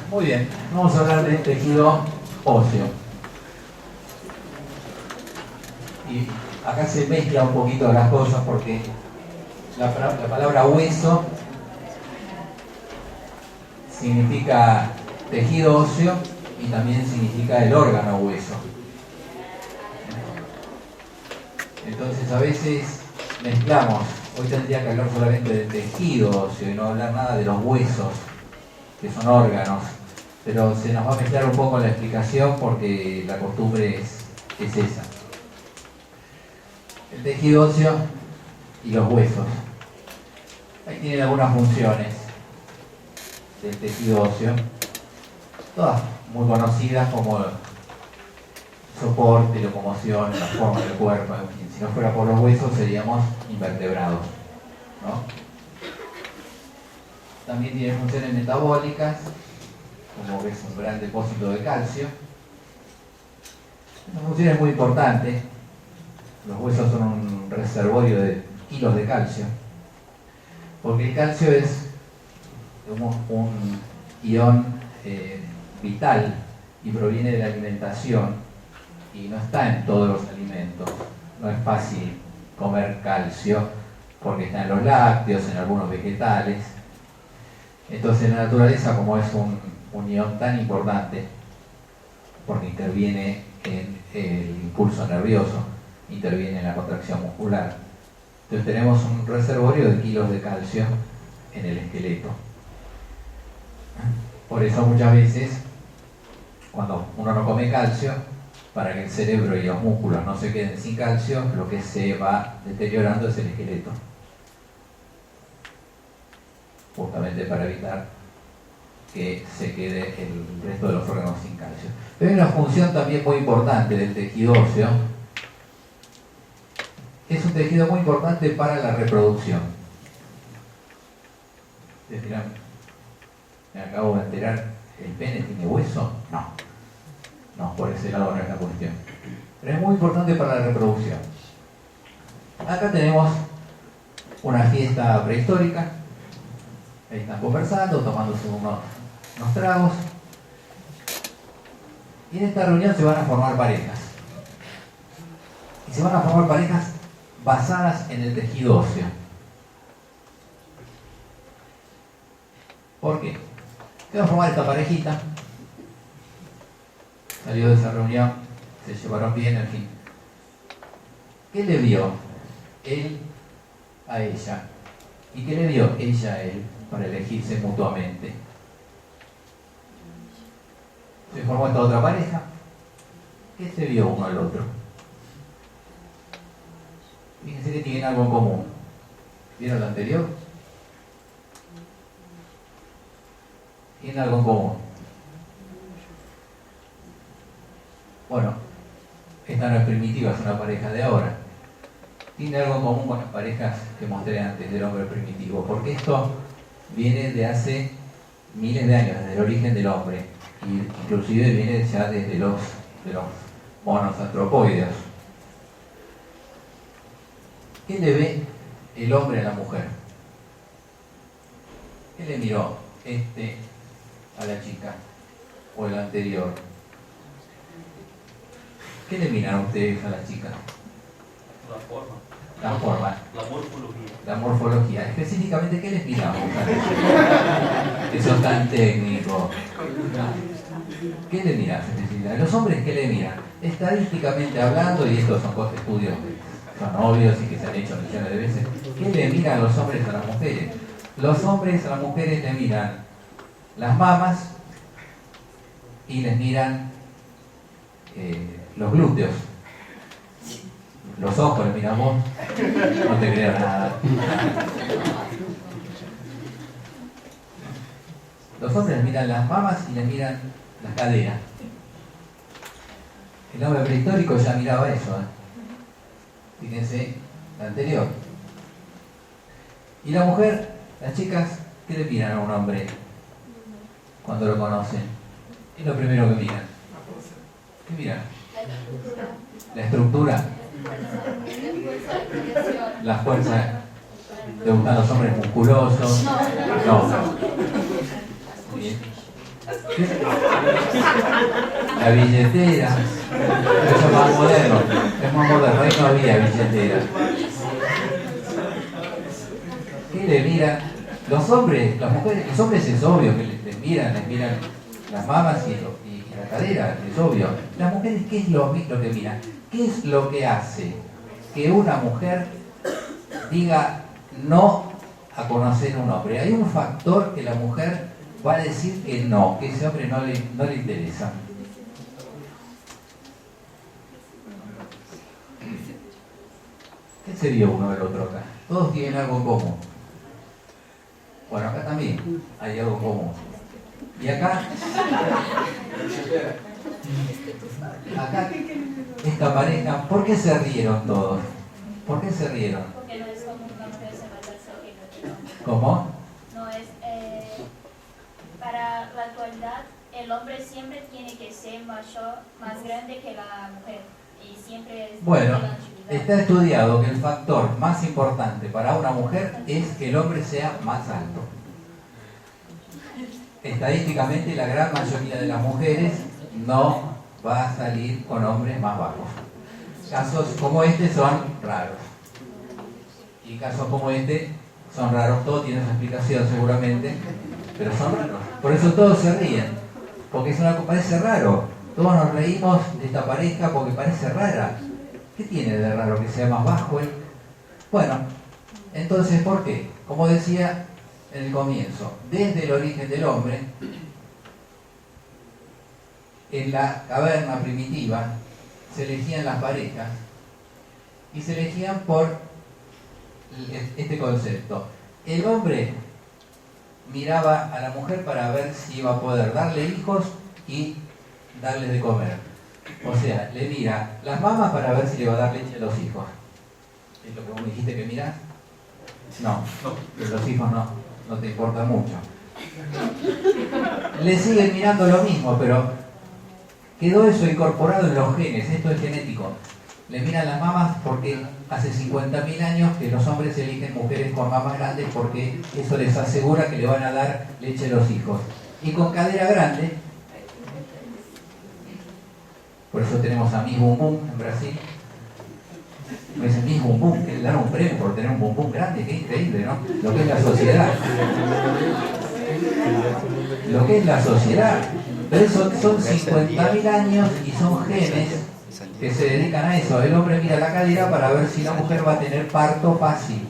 Muy bien, vamos a hablar del tejido óseo. Y acá se mezcla un poquito las cosas porque la palabra hueso significa tejido óseo y también significa el órgano hueso. Entonces a veces mezclamos. Hoy tendría que hablar solamente del tejido óseo y no hablar nada de los huesos, que son órganos. Pero se nos va a mezclar un poco la explicación porque la costumbre es esa. El tejido óseo y los huesos. Ahí tienen algunas funciones del tejido óseo, todas muy conocidas como soporte, locomoción, la forma del cuerpo. En fin, si no fuera por los huesos seríamos invertebrados, ¿no? También tiene funciones metabólicas, como que es un gran depósito de calcio. Una función es muy importante. Los huesos son un reservorio de kilos de calcio, porque el calcio es un ion vital y proviene de la alimentación y no está en todos los alimentos. No es fácil comer calcio porque está en los lácteos, en algunos vegetales. Entonces la naturaleza, como es un ion tan importante, porque interviene en el impulso nervioso, interviene en la contracción muscular, entonces tenemos un reservorio de kilos de calcio en el esqueleto. Por eso muchas veces, cuando uno no come calcio, para que el cerebro y los músculos no se queden sin calcio, lo que se va deteriorando es el esqueleto, justamente para evitar que se quede el resto de los órganos sin calcio. Pero hay una función también muy importante del tejido óseo. Es un tejido muy importante para la reproducción. Ustedes dirán, me acabo de enterar, ¿el pene tiene hueso? No, por ese lado no es la cuestión. Pero es muy importante para la reproducción. Acá tenemos una fiesta prehistórica. Ahí están conversando, tomándose unos tragos. Y en esta reunión se van a formar parejas. Y se van a formar parejas basadas en el tejido óseo. ¿Por qué? ¿Qué va a formar esta parejita? Salió de esa reunión, se llevaron bien, en fin. ¿Qué le vio él a ella? ¿Y qué le dio ella a él para elegirse mutuamente? Se formó esta otra pareja. ¿Qué se vio uno al otro? Fíjense que tienen algo en común. ¿Vieron lo anterior? Tienen algo en común. Bueno, esta no es primitiva, es una pareja de ahora. Tiene algo en común con las parejas que mostré antes del hombre primitivo, porque esto viene de hace miles de años, desde el origen del hombre, y inclusive viene ya desde los monos antropoides. ¿Qué le ve el hombre a la mujer? ¿Qué le miró a la chica o el anterior? ¿Qué le miran ustedes a la chica? La forma. La forma. La morfología. La morfología. Específicamente, ¿qué les miramos? Eso es tan técnico. ¿Qué le miran? ¿Los hombres qué le miran? Estadísticamente hablando, y estos son estudios que son obvios y que se han hecho millones de veces, ¿qué le miran los hombres a las mujeres? Los hombres a las mujeres le miran las mamas y les miran los glúteos. Los ojos les miran vos. No te creo nada. Los hombres les miran las mamas y les miran las caderas. El hombre prehistórico ya miraba eso, Fíjense, la anterior. Y la mujer, las chicas, ¿qué le miran a un hombre cuando lo conocen? ¿Qué es lo primero que miran? ¿Qué miran? La estructura. La fuerza. ¿Te gustan los hombres musculosos? No. Bien. La billetera. Eso es más moderno. Es más moderno. Ahí no había billetera. ¿Qué le miran? Los hombres, las mujeres, los hombres es obvio que les miran las mamas y la cadera, es obvio. Las mujeres, ¿qué es lo que miran? ¿Qué es lo que hace que una mujer diga no a conocer a un hombre? Hay un factor que la mujer va a decir que no, que ese hombre no le interesa. ¿Qué sería uno del otro acá? Todos tienen algo en común. Bueno, acá también hay algo en común. Y acá, esta pareja, ¿por qué se rieron todos? ¿Por qué se rieron? Porque no es como una mujer se mata al género. ¿Cómo? No es, para la actualidad, el hombre siempre tiene que ser mayor, más grande que la mujer. Y siempre es Bueno, de la antigüedad. está estudiado que el factor más importante para una mujer es que el hombre sea más alto. Estadísticamente, la gran mayoría de las mujeres no va a salir con hombres más bajos. Casos como este son raros. Y casos como este son raros. Todo tiene su explicación seguramente, pero son raros. Por eso todos se ríen, porque parece raro. Todos nos reímos de esta pareja porque parece rara. ¿Qué tiene de raro que sea más bajo él? Bueno, entonces, ¿por qué? Como decía en el comienzo, desde el origen del hombre, en la caverna primitiva, se elegían las parejas y se elegían por este concepto. El hombre miraba a la mujer para ver si iba a poder darle hijos y darles de comer. O sea, le mira las mamas para ver si le va a dar leche a los hijos. ¿Es lo que vos dijiste que mirás? No, los hijos no te importa mucho. Le siguen mirando lo mismo, pero quedó eso incorporado en los genes, esto es genético. Le miran las mamas porque hace 50.000 años que los hombres eligen mujeres con mamas grandes porque eso les asegura que le van a dar leche a los hijos. Y con cadera grande, por eso tenemos a Miss Bum Bum en Brasil. Me dicen Miss Bum Bum, que le dan un premio por tener un bum bum grande, qué increíble, ¿no? Lo que es la sociedad. Lo que es la sociedad. Pero eso son 50.000 años y son genes que se dedican a eso. El hombre mira la cadera para ver si la mujer va a tener parto fácil.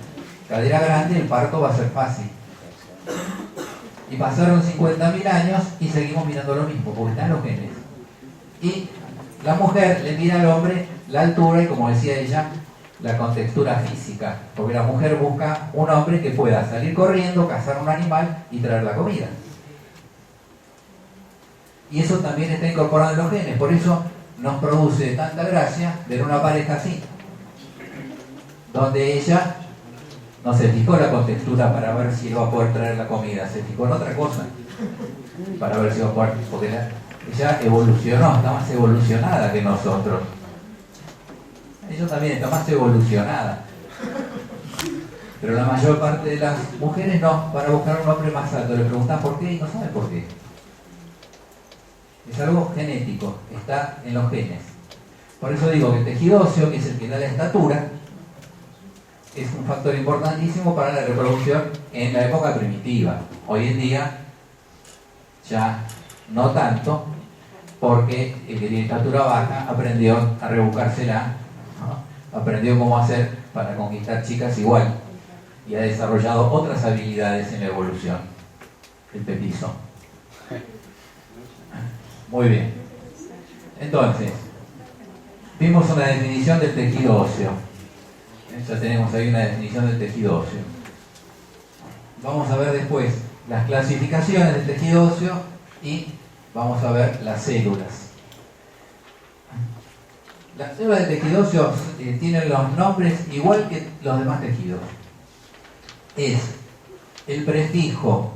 Cadera grande, el parto va a ser fácil. Y pasaron 50.000 años y seguimos mirando lo mismo, porque están los genes. Y la mujer le mira al hombre la altura y, como decía ella, la contextura física. Porque la mujer busca un hombre que pueda salir corriendo, cazar un animal y traer la comida. Y eso también está incorporado en los genes. Por eso nos produce tanta gracia ver una pareja así, donde ella no se fijó la contextura para ver si iba a poder traer la comida, se fijó en otra cosa para ver si iba a poder, porque ella evolucionó, está más evolucionada que nosotros. Ella también está más evolucionada, pero la mayor parte de las mujeres no, para buscar un hombre más alto. Le preguntan por qué y no saben por qué. Es algo genético, está en los genes. Por eso digo que el tejido óseo, que es el que da la estatura, es un factor importantísimo para la reproducción en la época primitiva. Hoy en día ya no tanto, porque el que tiene estatura baja aprendió a rebuscársela, ¿no? Aprendió cómo hacer para conquistar chicas igual y ha desarrollado otras habilidades en la evolución. El petizo. Muy bien. Entonces, vimos una definición del tejido óseo. Ya tenemos ahí una definición del tejido óseo. Vamos a ver después las clasificaciones del tejido óseo y vamos a ver las células. Las células del tejido óseo tienen los nombres igual que los demás tejidos. Es el prefijo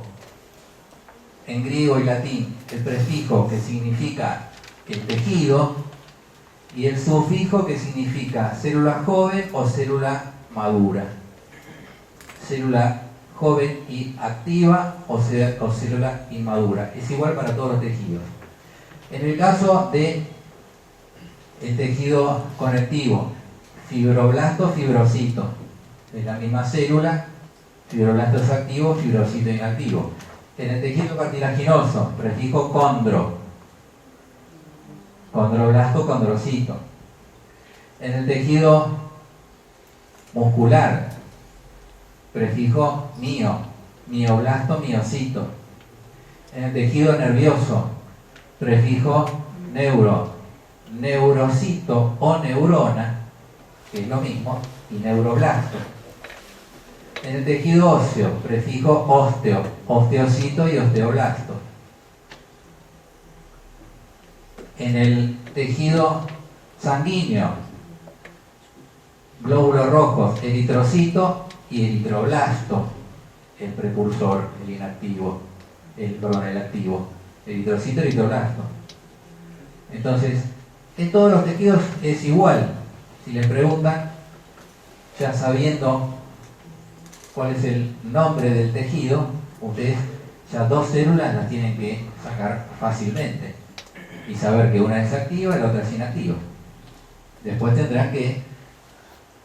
en griego y latín, el prefijo que significa el tejido, y el sufijo que significa célula joven o célula madura. Célula joven y activa o célula inmadura. Es igual para todos los tejidos. En el caso de el tejido conectivo, fibroblasto, fibrocito, es la misma célula, fibroblasto es activo, fibrocito inactivo. En el tejido cartilaginoso, prefijo condro, condroblasto, condrocito. En el tejido muscular, prefijo mio, mioblasto, miocito. En el tejido nervioso, prefijo neuro, neurocito o neurona, que es lo mismo, y neuroblasto. En el tejido óseo, prefijo osteo, osteocito y osteoblasto. En el tejido sanguíneo, glóbulos rojos, eritrocito y eritroblasto, el precursor, el inactivo, el activo, eritrocito y eritroblasto. Entonces, en todos los tejidos es igual. Si le preguntan, ya sabiendo cuál es el nombre del tejido, ustedes ya dos células las tienen que sacar fácilmente y saber que una es activa y la otra es inactiva. Después tendrán que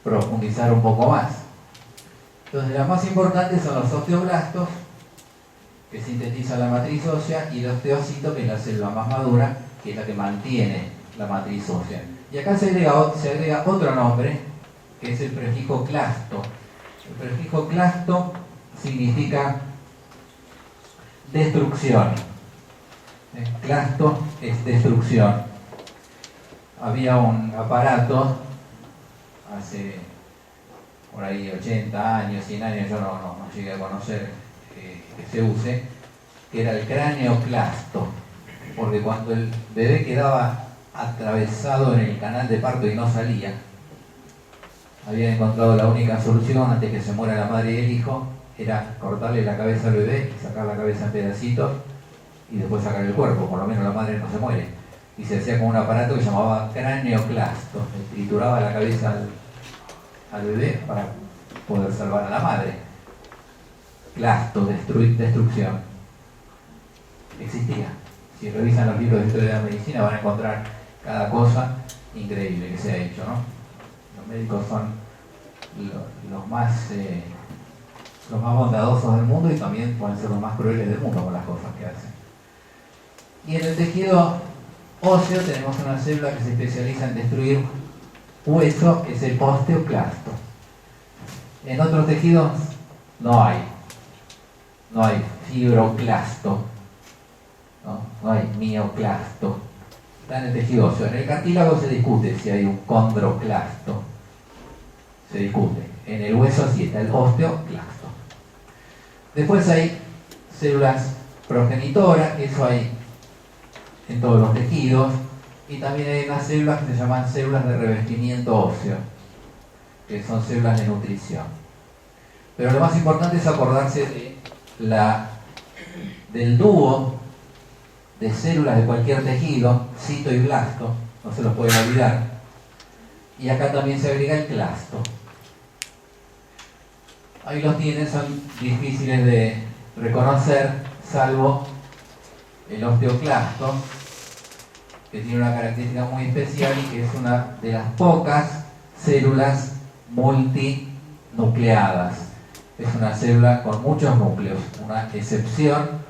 profundizar un poco más. Entonces, las más importantes son los osteoblastos, que sintetizan la matriz ósea, y el osteocito, que es la célula más madura, que es la que mantiene la matriz ósea. Y acá se agrega otro nombre, que es el prefijo clasto. El prefijo clasto significa destrucción. Clasto es destrucción. Había un aparato hace por ahí 80 años, 100 años, yo no llegué a conocer que se use, que era el craneoclasto, porque cuando el bebé quedaba atravesado en el canal de parto y no salía, habían encontrado la única solución antes que se muera la madre y el hijo, era cortarle la cabeza al bebé, sacar la cabeza en pedacitos y después sacar el cuerpo, por lo menos la madre no se muere. Y se hacía con un aparato que se llamaba craneoclasto, le trituraba la cabeza al bebé para poder salvar a la madre. Clasto, destrucción. Existía. Si revisan los libros de historia de la medicina van a encontrar cada cosa increíble que se ha hecho, ¿no? Los médicos son los más bondadosos del mundo y también pueden ser los más crueles del mundo con las cosas que hacen. Y en el tejido óseo tenemos una célula que se especializa en destruir hueso, que es el osteoclasto. En otros tejidos no hay fibroclasto, no hay mioclasto. Está en el tejido óseo. En el cartílago se discute si hay un condroclasto. Se discute. En el hueso sí está el osteoclasto. Después hay células progenitoras, eso hay en todos los tejidos. Y también hay unas células que se llaman células de revestimiento óseo, que son células de nutrición. Pero lo más importante es acordarse del dúo de células de cualquier tejido, cito y blasto, no se los pueden olvidar. Y acá también se agrega el clasto. Ahí los tienen, son difíciles de reconocer, salvo el osteoclasto, que tiene una característica muy especial y que es una de las pocas células multinucleadas. Es una célula con muchos núcleos, una excepción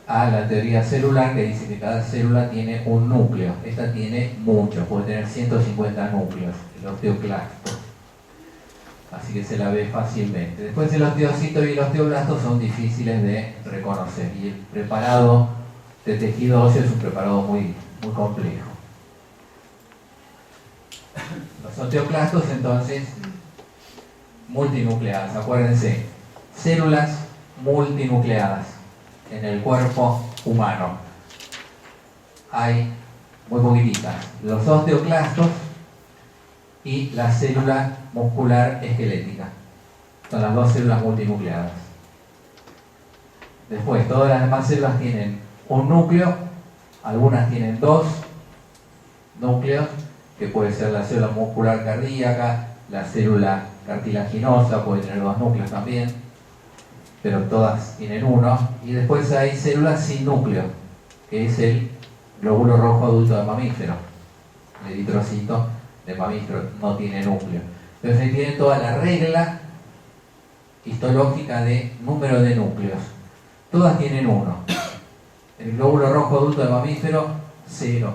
a la teoría celular que dice que cada célula tiene un núcleo. Esta tiene muchos, puede tener 150 núcleos, el osteoclasto. Así que se la ve fácilmente. Después el osteocito y el osteoblasto son difíciles de reconocer. Y el preparado de tejido óseo es un preparado muy complejo. Los osteoclastos entonces multinucleadas, acuérdense, células multinucleadas en el cuerpo humano. Hay muy poquititas. Los osteoclastos y la célula muscular esquelética. Son las dos células multinucleadas. Después, todas las demás células tienen un núcleo, algunas tienen dos núcleos que puede ser la célula muscular cardíaca, la célula cartilaginosa, puede tener 2 núcleos también, pero todas tienen uno. Y después hay células sin núcleo, que es el glóbulo rojo adulto de mamífero. El eritrocito de mamífero no tiene núcleo. Entonces ahí tiene toda la regla histológica de número de núcleos. Todas tienen uno. El glóbulo rojo adulto de mamífero, 0.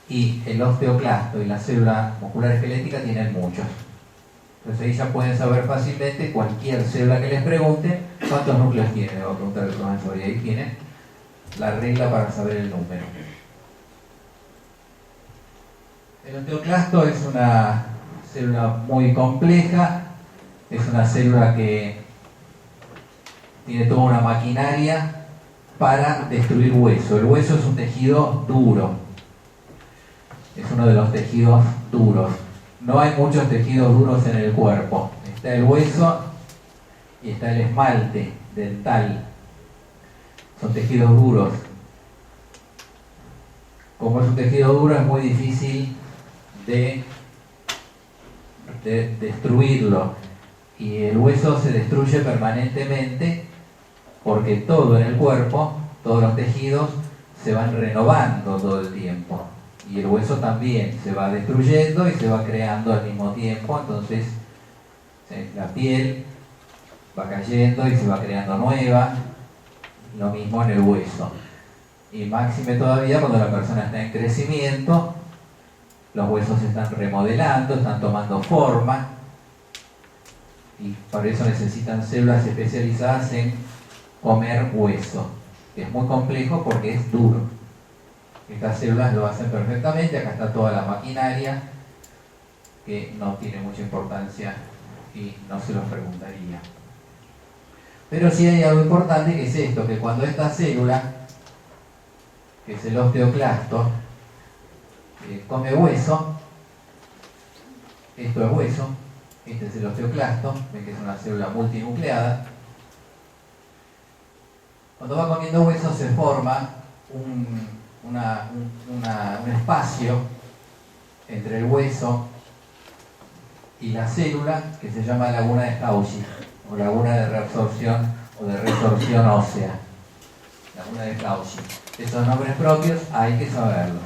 Y el osteoclasto y la célula muscular esquelética tienen muchos. Entonces ahí ya pueden saber fácilmente, cualquier célula que les pregunte, cuántos núcleos tiene, le va a preguntar el profesor. Y ahí tienen la regla para saber el número. El osteoclasto es una célula muy compleja, es una célula que tiene toda una maquinaria para destruir hueso. El hueso es un tejido duro, es uno de los tejidos duros. No hay muchos tejidos duros en el cuerpo. Está el hueso y está el esmalte dental. Son tejidos duros. Como es un tejido duro, es muy difícil de destruirlo. Y el hueso se destruye permanentemente porque todo en el cuerpo, todos los tejidos, se van renovando todo el tiempo. Y el hueso también se va destruyendo y se va creando al mismo tiempo. Entonces la piel va cayendo y se va creando nueva. Lo mismo en el hueso. Y máxime todavía cuando la persona está en crecimiento, los huesos se están remodelando, están tomando forma. Y por eso necesitan células especializadas en comer hueso. Es muy complejo porque es duro. Estas células lo hacen perfectamente. Acá está toda la maquinaria, que no tiene mucha importancia y no se los preguntaría. Pero sí hay algo importante, que es esto, que cuando esta célula, que es el osteoclasto, come hueso, esto es hueso, este es el osteoclasto, ven que es una célula multinucleada. Cuando va comiendo hueso se forma un espacio entre el hueso y la célula que se llama laguna de Cauchy, o laguna de reabsorción o de resorción ósea. Laguna de Cauchy. Esos nombres propios hay que saberlos.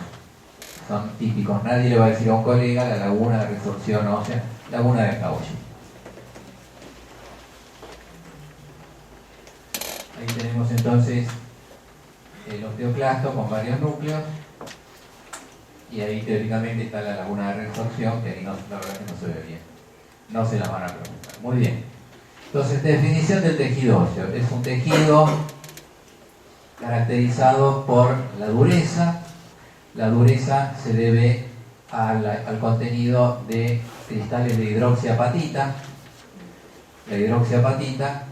Son típicos. Nadie le va a decir a un colega la laguna de resorción ósea, laguna de Cauchy. Ahí tenemos entonces el osteoclasto con varios núcleos, y ahí teóricamente está la laguna de resorción, que ahí no, la verdad que no se ve bien. No se la van a preguntar. Muy bien. Entonces, definición del tejido óseo. Es un tejido caracterizado por la dureza. La dureza se debe al contenido de cristales de hidroxiapatita. La hidroxiapatita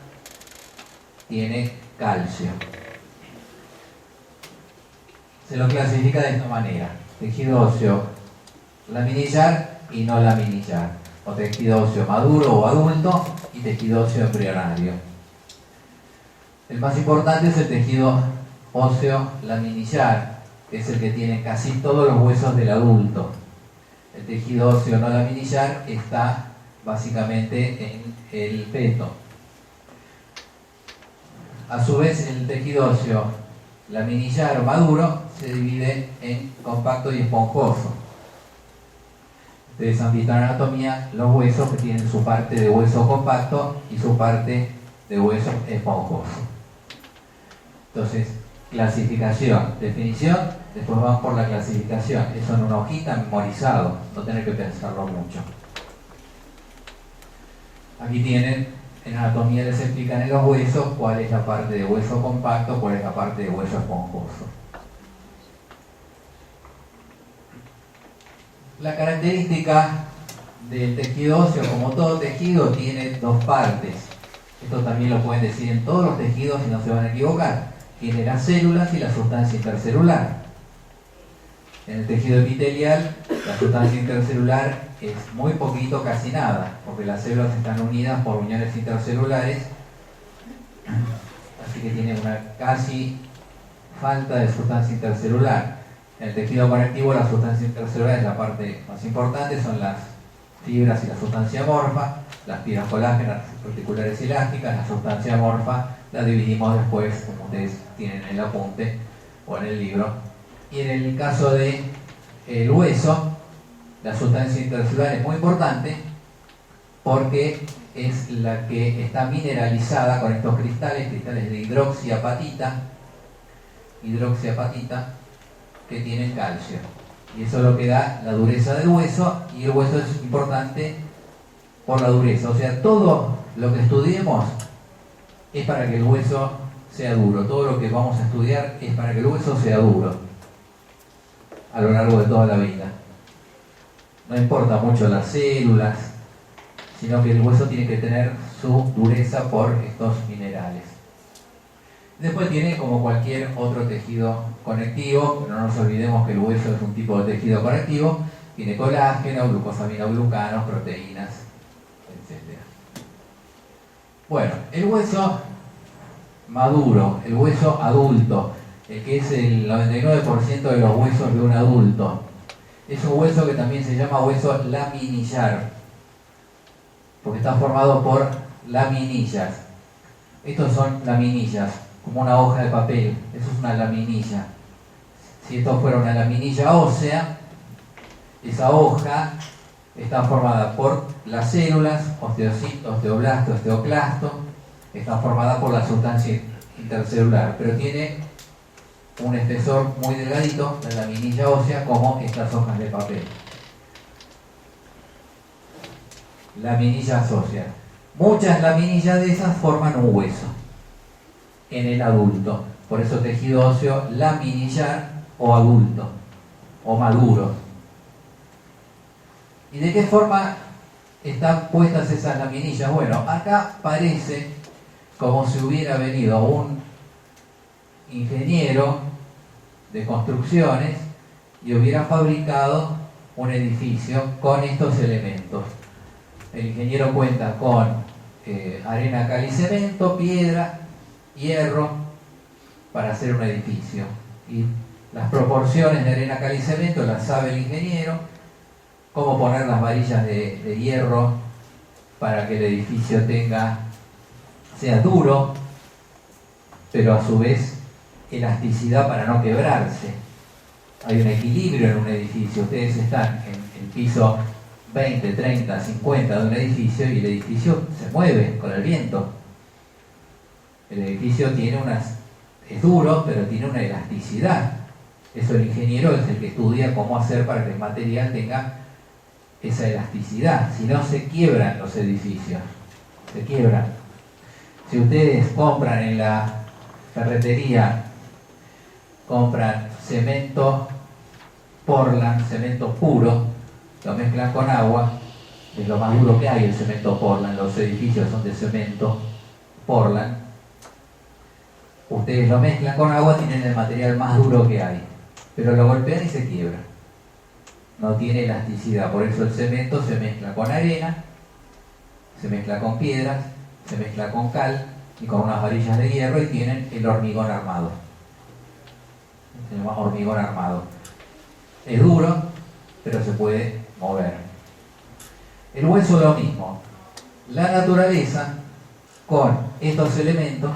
tiene calcio. Se lo clasifica de esta manera: tejido óseo laminillar y no laminillar, o tejido óseo maduro o adulto y tejido óseo embrionario. El más importante es el tejido óseo laminillar, que es el que tiene casi todos los huesos del adulto. El tejido óseo no laminillar está básicamente en el feto. A su vez, el tejido óseo laminillar o maduro se divide en compacto y esponjoso. Ustedes han visto en anatomía los huesos que tienen su parte de hueso compacto y su parte de hueso esponjoso. Entonces, clasificación, definición, después van por la clasificación. Eso en una hojita memorizado, no tener que pensarlo mucho. Aquí tienen, en anatomía les explican en los huesos cuál es la parte de hueso compacto, cuál es la parte de hueso esponjoso. La característica del tejido óseo, como todo tejido, tiene dos partes. Esto también lo pueden decir en todos los tejidos y no se van a equivocar. Tiene las células y la sustancia intercelular. En el tejido epitelial, la sustancia intercelular es muy poquito, casi nada, porque las células están unidas por uniones intercelulares, así que tiene una casi falta de sustancia intercelular. En el tejido conectivo la sustancia intercelular es la parte más importante, son las fibras y la sustancia amorfa, las fibras colágenas, articulares y elásticas. La sustancia amorfa la dividimos después, como ustedes tienen en el apunte o en el libro. Y en el caso del hueso, la sustancia intercelular es muy importante porque es la que está mineralizada con estos cristales de hidroxiapatita, que tienen calcio. Y eso es lo que da la dureza del hueso, y el hueso es importante por la dureza. O sea, todo lo que estudiemos es para que el hueso sea duro. Todo lo que vamos a estudiar es para que el hueso sea duro a lo largo de toda la vida. No importa mucho las células, sino que el hueso tiene que tener su dureza por estos minerales. Después tiene, como cualquier otro tejido conectivo, pero no nos olvidemos que el hueso es un tipo de tejido conectivo, tiene colágeno, glucosaminoglucanos, proteínas, etc. Bueno, el hueso maduro, el hueso adulto, el que es el 99% de los huesos de un adulto, es un hueso que también se llama hueso laminillar, porque está formado por laminillas. Estos son laminillas, como una hoja de papel. Eso es una laminilla. Si esto fuera una laminilla ósea, esa hoja está formada por las células, osteocito, osteoblasto, osteoclasto, está formada por la sustancia intercelular, pero tiene un espesor muy delgadito, la laminilla ósea, como estas hojas de papel. Laminillas óseas. Muchas laminillas de esas forman un hueso en el adulto. Por eso tejido óseo laminillar o adulto o maduro. ¿Y de qué forma están puestas esas laminillas? Bueno, acá parece como si hubiera venido un ingeniero de construcciones y hubiera fabricado un edificio con estos elementos. El ingeniero cuenta con arena, cal y cemento, piedra, hierro para hacer un edificio. Y las proporciones de arena, cal y cemento las sabe el ingeniero, cómo poner las varillas de hierro para que el edificio sea duro, pero a su vez elasticidad para no quebrarse. Hay un equilibrio en un edificio. Ustedes están en el piso 20, 30, 50 de un edificio y el edificio se mueve con el viento. El edificio es duro, pero tiene una elasticidad. Eso el ingeniero es el que estudia cómo hacer para que el material tenga esa elasticidad. Si no, se quiebran los edificios. Se quiebran. Si ustedes compran en la ferretería, compran cemento Portland, cemento puro, lo mezclan con agua, es lo más duro que hay el cemento Portland, los edificios son de cemento Portland. Ustedes lo mezclan con agua, tienen el material más duro que hay, pero lo golpean y se quiebra. No tiene elasticidad, por eso el cemento se mezcla con arena, se mezcla con piedras, se mezcla con cal y con unas varillas de hierro y tienen el hormigón armado. Se llama hormigón armado. Es duro, pero se puede mover. El hueso lo mismo. La naturaleza, con estos elementos,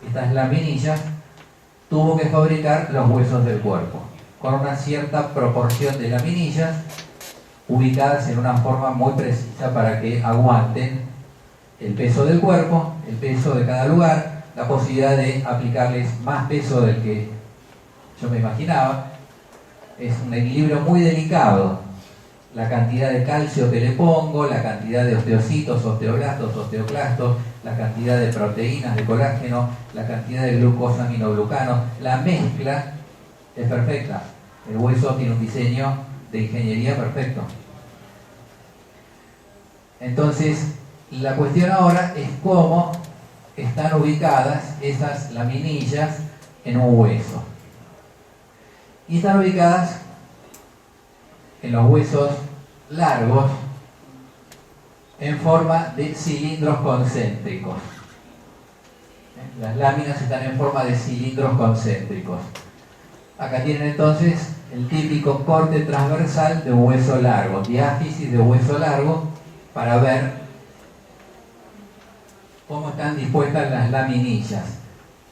estas laminillas, tuvo que fabricar los huesos del cuerpo, con una cierta proporción de laminillas ubicadas en una forma muy precisa para que aguanten el peso del cuerpo, el peso de cada lugar, la posibilidad de aplicarles más peso del que yo me imaginaba. Es un equilibrio muy delicado. La cantidad de calcio que le pongo, la cantidad de osteocitos, osteoblastos, osteoclastos, la cantidad de proteínas, de colágeno, la cantidad de glucosaminoglucanos, la mezcla es perfecta. El hueso tiene un diseño de ingeniería perfecto. Entonces, la cuestión ahora es cómo están ubicadas esas laminillas en un hueso. Y están ubicadas en los huesos largos en forma de cilindros concéntricos. Las láminas están en forma de cilindros concéntricos. Acá tienen entonces el típico corte transversal de hueso largo, diáfisis de hueso largo, para ver cómo están dispuestas las laminillas.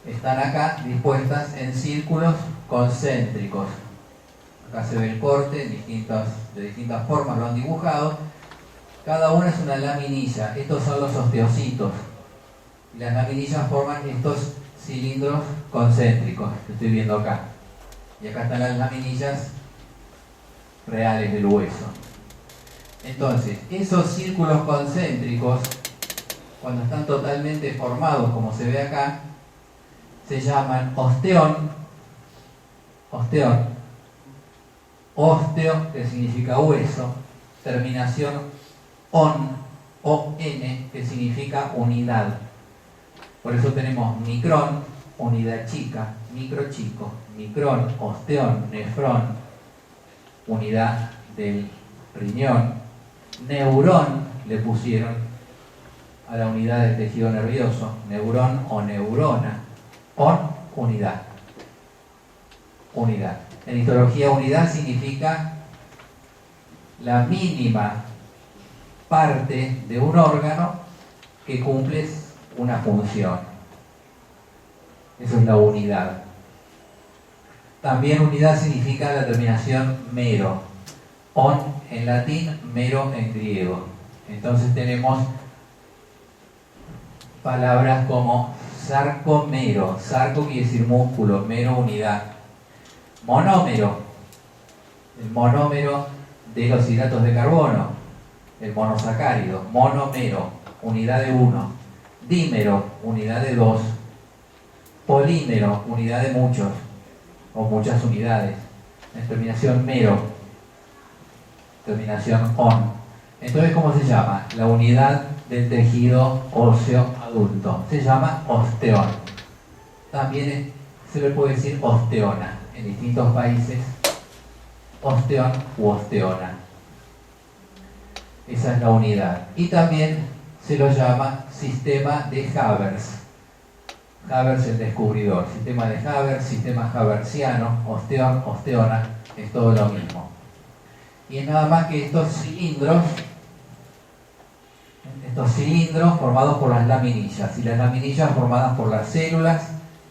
Están acá dispuestas en círculos concéntricos. Acá se ve el corte de distintas formas, lo han dibujado. Cada una es una laminilla. Estos son los osteocitos. Y las laminillas forman estos cilindros concéntricos que estoy viendo acá. Y acá están las laminillas reales del hueso. Entonces, esos círculos concéntricos, cuando están totalmente formados, como se ve acá, se llaman osteón. Osteo, que significa hueso. Terminación on, que significa unidad. Por eso tenemos micrón, unidad chica, micro chico, micrón, osteón, nefrón, unidad del riñón, neurón le pusieron a la unidad del tejido nervioso, neurón o neurona, unidad. Unidad. En histología, unidad significa la mínima parte de un órgano que cumple una función. Eso es la unidad. También unidad significa la terminación mero. On en latín, mero en griego. Entonces tenemos palabras como sarcomero. Sarco quiere decir músculo, mero unidad. Monómero, el monómero de los hidratos de carbono, el monosacárido. Monomero, unidad de 1. Dímero, unidad de 2. Polímero, unidad de muchos o muchas unidades. En terminación mero, terminación on. Entonces, ¿cómo se llama? La unidad del tejido óseo adulto. Se llama osteón. También se le puede decir osteona. En distintos países, osteón u osteona. Esa es la unidad. Y también se lo llama sistema de Haber. Haber, el descubridor. Sistema de Haber, sistema habersiano, osteón, osteona, es todo lo mismo. Y es nada más que estos cilindros formados por las laminillas, y las laminillas formadas por las células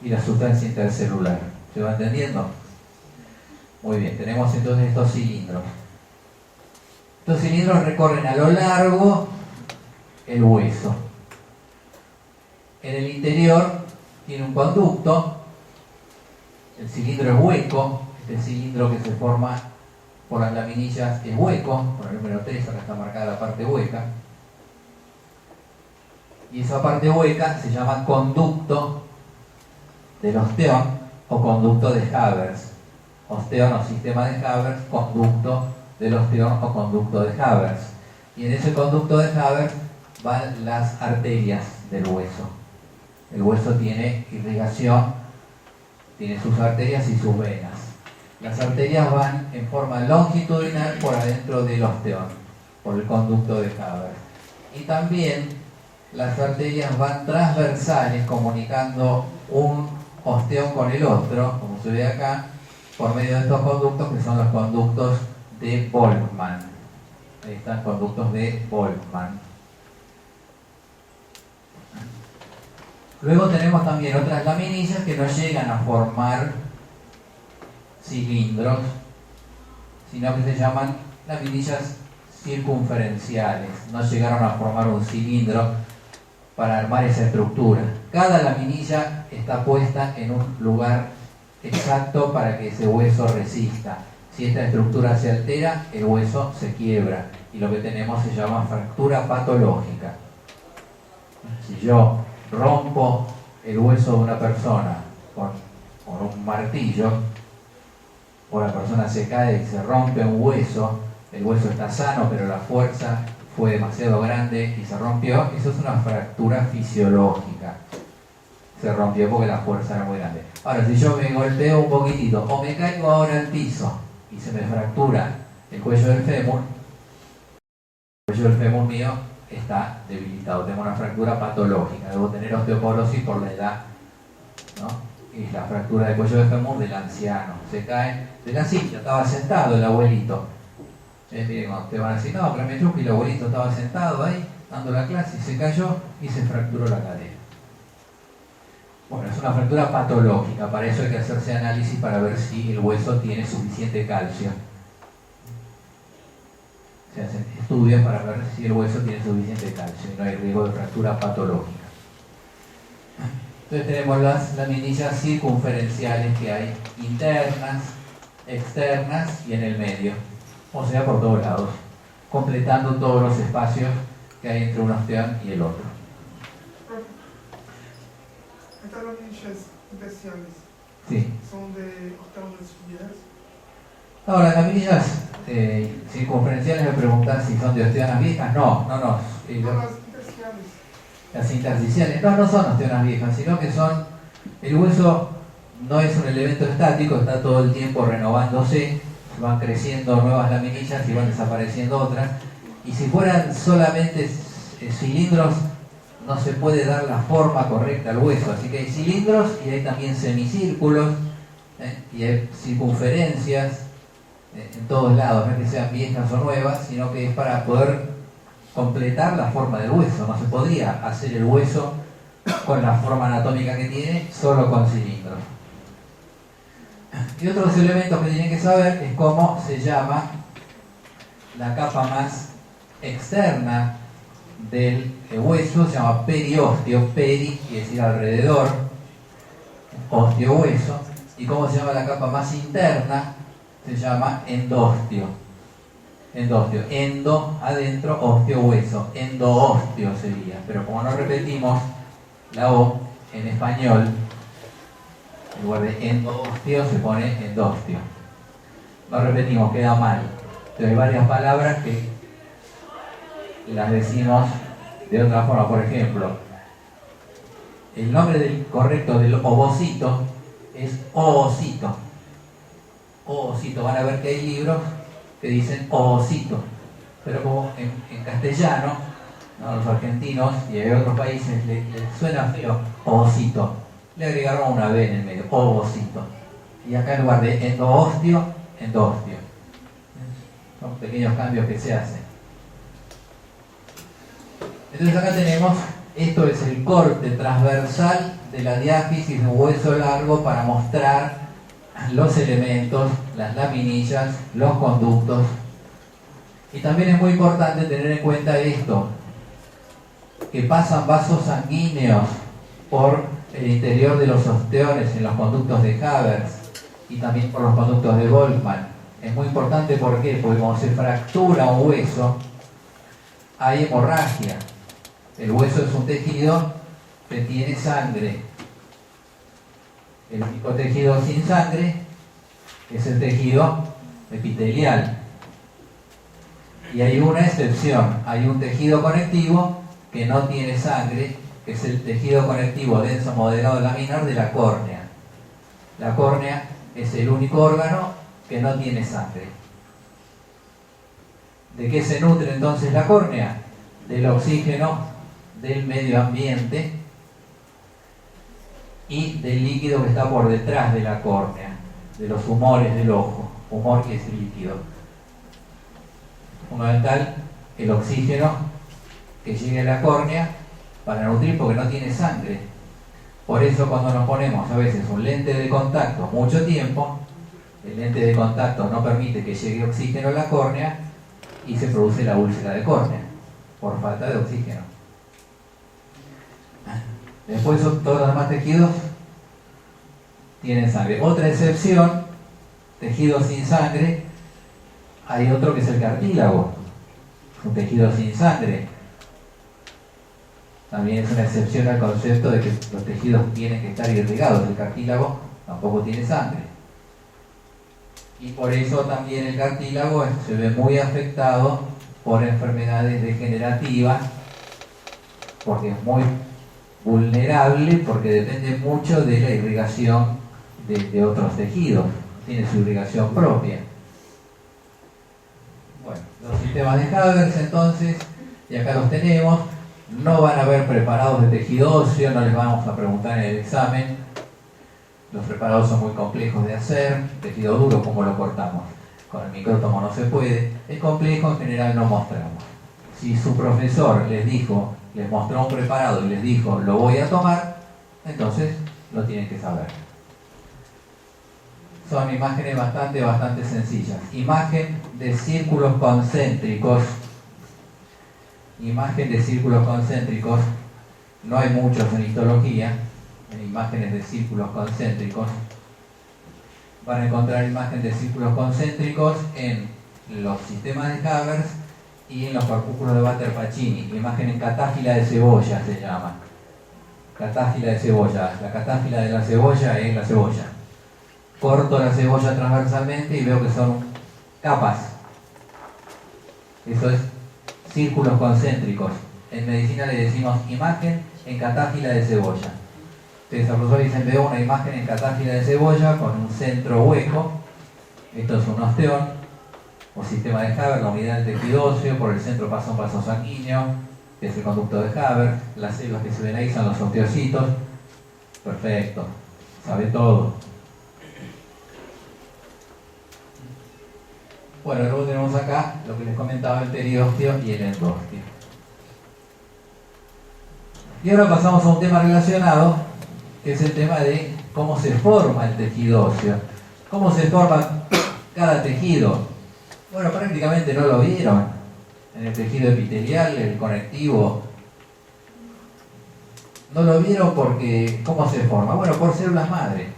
y la sustancia intercelular. ¿Se va entendiendo? Muy bien, tenemos entonces estos cilindros. Estos cilindros recorren a lo largo el hueso. En el interior tiene un conducto. El cilindro es hueco. Este cilindro que se forma por las laminillas es hueco. Por el número 3, acá está marcada la parte hueca. Y esa parte hueca se llama conducto del osteón o conducto de Haber. Osteón o sistema de Haber, conducto del osteón o conducto de Haber. Y en ese conducto de Haber van las arterias del hueso. El hueso tiene irrigación, tiene sus arterias y sus venas. Las arterias van en forma longitudinal por adentro del osteón, por el conducto de Haber. Y también las arterias van transversales, comunicando un osteón con el otro, como se ve acá, por medio de estos conductos que son los conductos de Volkmann. Ahí están, conductos de Volkmann. Luego tenemos también otras laminillas que no llegan a formar cilindros, sino que se llaman laminillas circunferenciales. No llegaron a formar un cilindro para armar esa estructura. Cada laminilla está puesta en un lugar exacto para que ese hueso resista. Si esta estructura se altera, el hueso se quiebra y lo que tenemos se llama fractura patológica. Si yo rompo el hueso de una persona con un martillo, o la persona se cae y se rompe un hueso, el hueso está sano pero la fuerza fue demasiado grande y se rompió, eso es una fractura fisiológica. Se rompió porque la fuerza era muy grande. Ahora, si yo me golpeo un poquitito o me caigo ahora al piso y se me fractura el cuello del fémur mío está debilitado, tengo una fractura patológica, debo tener osteoporosis por la edad, ¿no? es la fractura de cuello de fémur del anciano. Se cae de la silla, estaba sentado el abuelito. Miren, cuando te van a decir, no, pero me choque, el abuelito estaba sentado ahí, dando la clase, y se cayó y se fracturó la cadera. Bueno, es una fractura patológica, para eso hay que hacerse análisis para ver si el hueso tiene suficiente calcio. Se hacen estudios para ver si el hueso tiene suficiente calcio y no hay riesgo de fractura patológica. Entonces tenemos las laminillas circunferenciales que hay internas, externas y en el medio, o sea por todos lados, completando todos los espacios que hay entre un osteón y el otro. Estas laminillas especiales Sí. son de osteomas viejas. Ahora, las laminillas circunferenciales me preguntan si son de osteonas viejas. No. No, las intersticiales. Las intersticiales no son osteonas viejas, sino que son, el hueso no es un elemento estático, está todo el tiempo renovándose, van creciendo nuevas laminillas y van desapareciendo otras, y si fueran solamente cilindros no se puede dar la forma correcta al hueso, así que hay cilindros y hay también semicírculos y hay circunferencias en todos lados, no es que sean viejas o nuevas, sino que es para poder completar la forma del hueso. No se podría hacer el hueso con la forma anatómica que tiene solo con cilindros. Y otros elementos que tienen que saber es cómo se llama la capa más externa del hueso, se llama periósteo. Peri quiere decir alrededor, osteo-hueso, y cómo se llama la capa más interna, se llama endósteo. Endósteo, endo, adentro, osteo, hueso, endoosteo sería, pero como no repetimos la O en español, en lugar de endoosteo se pone endósteo. No repetimos, queda mal. Entonces hay varias palabras que las decimos de otra forma. Por ejemplo, el nombre correcto del ovocito es oocito. Oocito, van a ver que hay libros que dicen ovocito, pero como en castellano, ¿no? Los argentinos y hay otros países les suena feo ovocito, le agregaron una B en el medio, ovocito, y acá en lugar de endoosteo, endosteo. Son pequeños cambios que se hacen. Entonces acá tenemos, esto es el corte transversal de la diáfisis de un hueso largo para mostrar los elementos, las laminillas, los conductos. Y también es muy importante tener en cuenta esto, que pasan vasos sanguíneos por el interior de los osteones en los conductos de Havertz y también por los conductos de Volkmann. Es muy importante, ¿por qué? Porque cuando se fractura un hueso hay hemorragia. El hueso es un tejido que tiene sangre. El único tejido sin sangre es el tejido epitelial. Y hay una excepción, hay un tejido conectivo que no tiene sangre, que es el tejido conectivo denso moderado laminar de la córnea. La córnea es el único órgano que no tiene sangre. ¿De qué se nutre entonces la córnea? Del oxígeno del medio ambiente y del líquido que está por detrás de la córnea, de los humores del ojo. Humor que es el líquido. Fundamental el oxígeno que llegue a la córnea para nutrir, porque no tiene sangre. Por eso cuando nos ponemos a veces un lente de contacto mucho tiempo, el lente de contacto no permite que llegue oxígeno a la córnea y se produce la úlcera de córnea por falta de oxígeno. Después todos los demás tejidos tienen sangre. Otra excepción, tejidos sin sangre, hay otro que es el cartílago, un tejido sin sangre. También es una excepción al concepto de que los tejidos tienen que estar irrigados. El cartílago tampoco tiene sangre. Y por eso también el cartílago se ve muy afectado por enfermedades degenerativas, porque es muy vulnerable, porque depende mucho de la irrigación de otros tejidos, tiene su irrigación propia. Bueno, los sistemas de Havertz entonces, y acá los tenemos, no van a ver preparados de tejido óseo, no les vamos a preguntar en el examen, Los preparados son muy complejos de hacer. Tejido duro, ¿cómo lo cortamos? Con el micrótomo no se puede. El complejo en general no mostramos. Si su profesor les mostró un preparado y les dijo, lo voy a tomar, entonces lo tienen que saber. Son imágenes bastante sencillas. Imagen de círculos concéntricos. Imagen de círculos concéntricos. No hay muchos en histología, en imágenes de círculos concéntricos. Van a encontrar imagen de círculos concéntricos en los sistemas de Haber y en los corpúsculos de Batter-Pacini. Imagen en catáfila de cebolla se llama. Catáfila de cebolla. La catáfila de la cebolla es la cebolla. Corto la cebolla transversalmente y veo que son capas. Eso es círculos concéntricos. En medicina le decimos imagen en catáfila de cebolla. Entonces, a profesor dicen, veo una imagen en catáfila de cebolla con un centro hueco. Esto es un osteón o sistema de Haber, la unidad del tejido óseo. Por el centro pasa un vaso sanguíneo, que es el conducto de Haber. Las células que se ven ahí son los osteocitos. Perfecto, sabe todo. Bueno, luego tenemos acá lo que les comentaba, el periósteo y el endósteo. Y ahora pasamos a un tema relacionado, que es el tema de cómo se forma el tejido óseo. ¿Cómo se forma cada tejido? Bueno, prácticamente no lo vieron. En el tejido epitelial, el conectivo, no lo vieron porque ¿cómo se forma? Bueno, por células madre.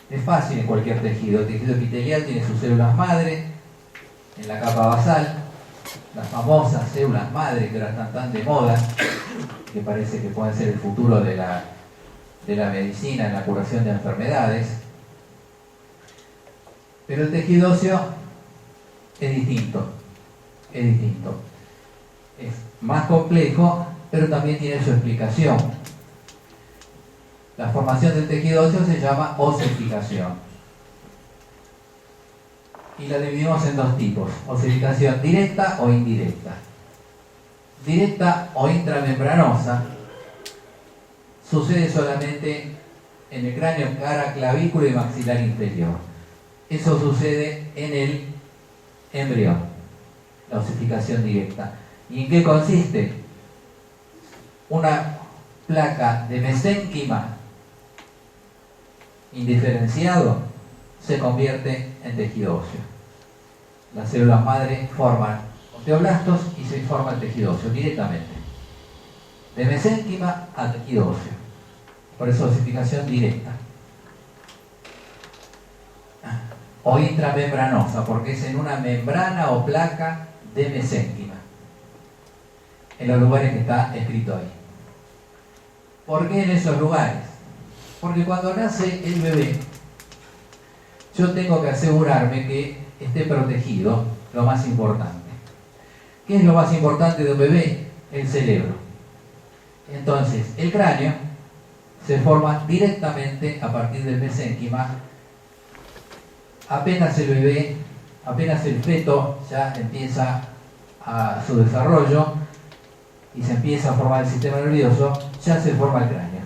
Es fácil en cualquier tejido. El tejido epitelial tiene sus células madre en la capa basal, las famosas células madre que ahora están tan de moda, que parece que pueden ser el futuro de la medicina en la curación de enfermedades. Pero el tejido óseo es distinto. Es más complejo, pero también tiene su explicación. La formación del tejido óseo se llama osificación. Y la dividimos en dos tipos: osificación directa o indirecta. Directa o intramembranosa sucede solamente en el cráneo, cara, clavícula y maxilar inferior. Eso sucede en el embrión, la osificación directa. ¿Y en qué consiste? Una placa de mesénquima indiferenciado se convierte en tejido óseo. Las células madre forman osteoblastos y se forma el tejido óseo directamente. De mesénquima a tejido óseo. Por eso osificación directa. O intramembranosa, porque es en una membrana o placa de mesénquima. En los lugares que está escrito ahí. ¿Por qué en esos lugares? Porque cuando nace el bebé, yo tengo que asegurarme que esté protegido, lo más importante. ¿Qué es lo más importante de un bebé? El cerebro. Entonces, el cráneo se forma directamente a partir del mesénquima. Apenas el bebé, apenas el feto ya empieza a su desarrollo y se empieza a formar el sistema nervioso, ya se forma el cráneo.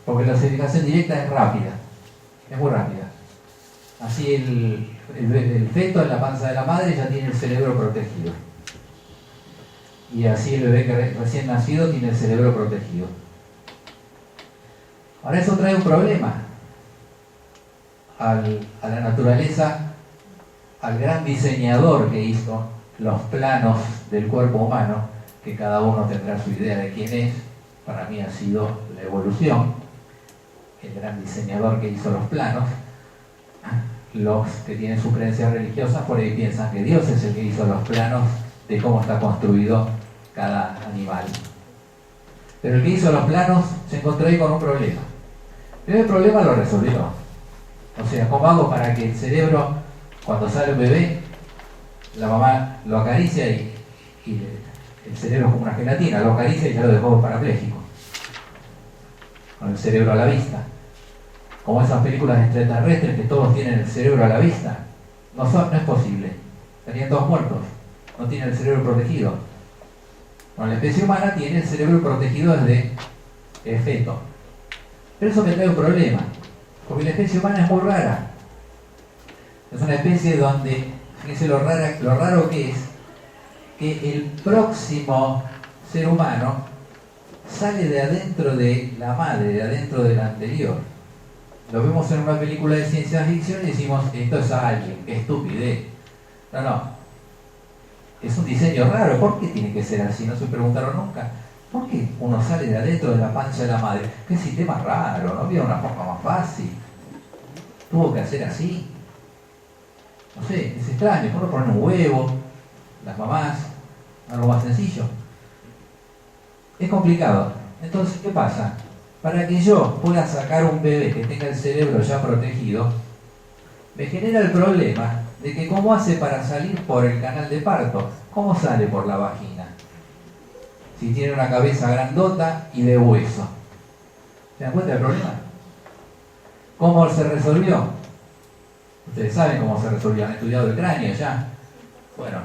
Porque la osificación directa es rápida, es muy rápida. Así el feto en la panza de la madre ya tiene el cerebro protegido. Y así el bebé que recién nacido tiene el cerebro protegido. Ahora eso trae un problema a la naturaleza, al gran diseñador que hizo los planos del cuerpo humano, que cada uno tendrá su idea de quién es. Para mí ha sido la evolución, el gran diseñador que hizo los planos. Los que tienen sus creencias religiosas por ahí piensan que Dios es el que hizo los planos de cómo está construido cada animal. Pero el que hizo los planos se encontró ahí con un problema. Pero el problema lo resolvió. O sea, ¿cómo hago para que el cerebro, cuando sale un bebé, la mamá lo acaricia y el cerebro es como una gelatina, lo acaricia y ya lo dejó parapléjico, con el cerebro a la vista? Como esas películas extraterrestres que todos tienen el cerebro a la vista. No es posible. Estarían todos muertos. No tienen el cerebro protegido. Bueno, la especie humana tiene el cerebro protegido desde el feto. Pero eso me trae un problema. Porque la especie humana es muy rara. Es una especie donde, fíjense lo raro que es, que el próximo ser humano sale de adentro de la madre, de adentro del anterior. Lo vemos en una película de ciencia ficción y decimos, esto es alguien, qué estupidez. No. Es un diseño raro. ¿Por qué tiene que ser así? No se preguntaron nunca. ¿Por qué uno sale de adentro de la panza de la madre? Qué sistema raro, no había una forma más fácil. Tuvo que hacer así. No sé, es extraño. ¿Por qué no poner un huevo? Las mamás, algo más sencillo. Es complicado. Entonces, ¿qué pasa? Para que yo pueda sacar un bebé que tenga el cerebro ya protegido, me genera el problema de que cómo hace para salir por el canal de parto. ¿Cómo sale por la vagina? Si tiene una cabeza grandota y de hueso. ¿Se dan cuenta del problema? ¿Cómo se resolvió? Ustedes saben cómo se resolvió, han estudiado el cráneo ya. Bueno,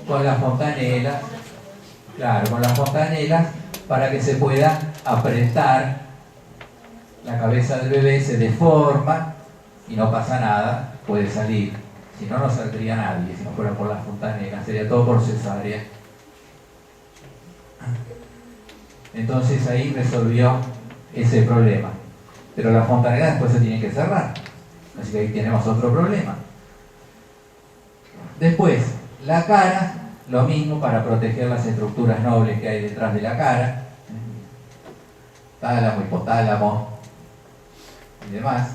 con las fontanelas, claro, con las fontanelas para que se pueda apretar la cabeza del bebé, se deforma y no pasa nada, puede salir. Si no, no saldría nadie, si no fuera por las fontanelas, sería todo por cesárea. Entonces ahí resolvió ese problema. Pero las fontanelas después se tienen que cerrar. Así que ahí tenemos otro problema. Después, la cara, lo mismo para proteger las estructuras nobles que hay detrás de la cara. Tálamo, hipotálamo y demás.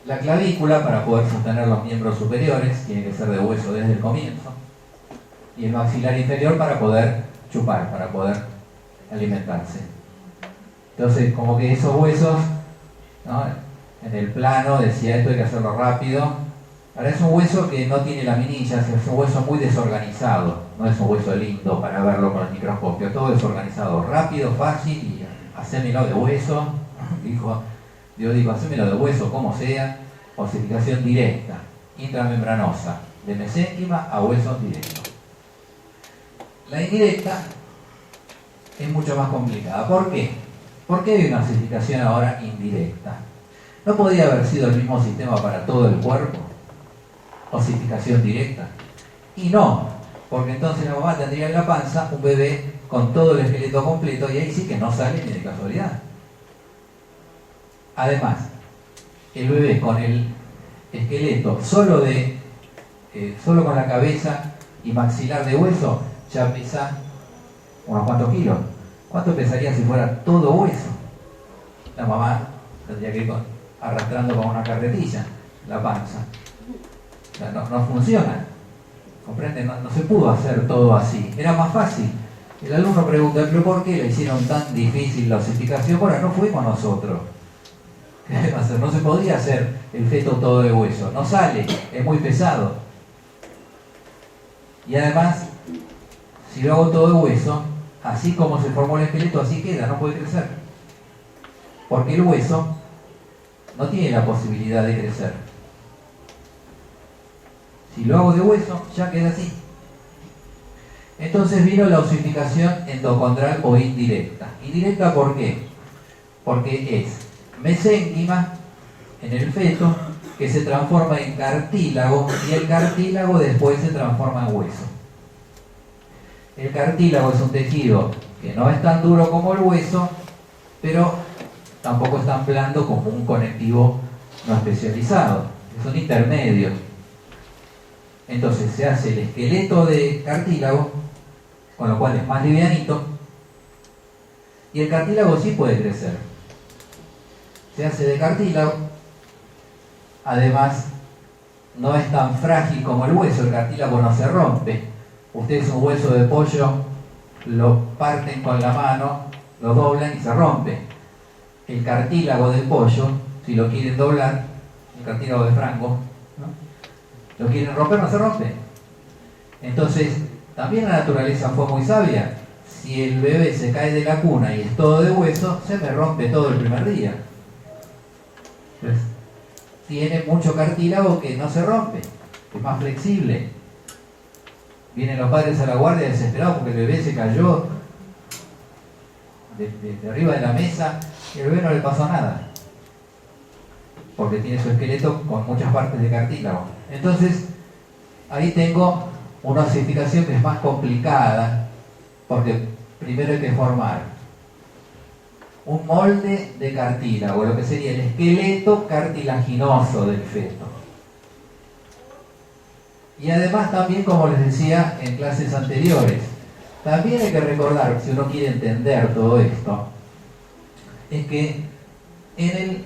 La clavícula para poder sostener los miembros superiores, tiene que ser de hueso desde el comienzo. Y el maxilar inferior para poder chupar, para poder alimentarse. Entonces, como que esos huesos, ¿no? En el plano decía esto hay que hacerlo rápido. Ahora es un hueso que no tiene laminillas, es un hueso muy desorganizado, no es un hueso lindo para verlo con el microscopio, todo desorganizado, rápido, fácil y hacémelo de hueso, yo digo, hacémelo de hueso como sea, osificación directa, intramembranosa, de mesénquima a hueso directo. La indirecta es mucho más complicada. ¿Por qué? ¿Por qué hay una osificación ahora indirecta? ¿No podría haber sido el mismo sistema para todo el cuerpo? Osificación directa. Y no, porque entonces la mamá tendría en la panza un bebé con todo el esqueleto completo y ahí sí que no sale ni de casualidad. Además, el bebé con el esqueleto solo con la cabeza y maxilar de hueso ya pesa unos cuantos kilos. ¿Cuánto pesaría si fuera todo hueso? La mamá tendría que ir arrastrando con una carretilla la panza. O sea, no funciona. ¿Comprenden? No se pudo hacer todo así. Era más fácil. El alumno pregunta, ¿pero por qué le hicieron tan difícil la osificación? Bueno, no fuimos nosotros. ¿Qué va a hacer? No se podía hacer el feto todo de hueso. No sale, es muy pesado. Y además, si lo hago todo de hueso, así como se formó el esqueleto, así queda, no puede crecer. Porque el hueso no tiene la posibilidad de crecer. Si lo hago de hueso, ya queda así. Entonces vino la osificación endocondral o indirecta. ¿Indirecta por qué? Porque es mesénquima en el feto que se transforma en cartílago y el cartílago después se transforma en hueso. El cartílago es un tejido que no es tan duro como el hueso, pero tampoco es tan blando como un conectivo no especializado. Es un intermedio. Entonces se hace el esqueleto de cartílago, con lo cual es más livianito, y el cartílago sí puede crecer. Se hace de cartílago, además no es tan frágil como el hueso, el cartílago no se rompe. Ustedes un hueso de pollo lo parten con la mano, lo doblan y se rompe. El cartílago del pollo, si lo quieren doblar, el cartílago de Franco, ¿no? Lo quieren romper, no se rompe. Entonces, también la naturaleza fue muy sabia. Si el bebé se cae de la cuna y es todo de hueso, se me rompe todo el primer día. Entonces, tiene mucho cartílago que no se rompe, es más flexible. Vienen los padres a la guardia desesperados porque el bebé se cayó de arriba de la mesa Y al bebé no le pasó nada, porque tiene su esqueleto con muchas partes de cartílago. Entonces, ahí tengo una osificación que es más complicada, porque primero hay que formar un molde de cartílago, lo que sería el esqueleto cartilaginoso del feto. Y además también, como les decía en clases anteriores, también hay que recordar, si uno quiere entender todo esto, es que en el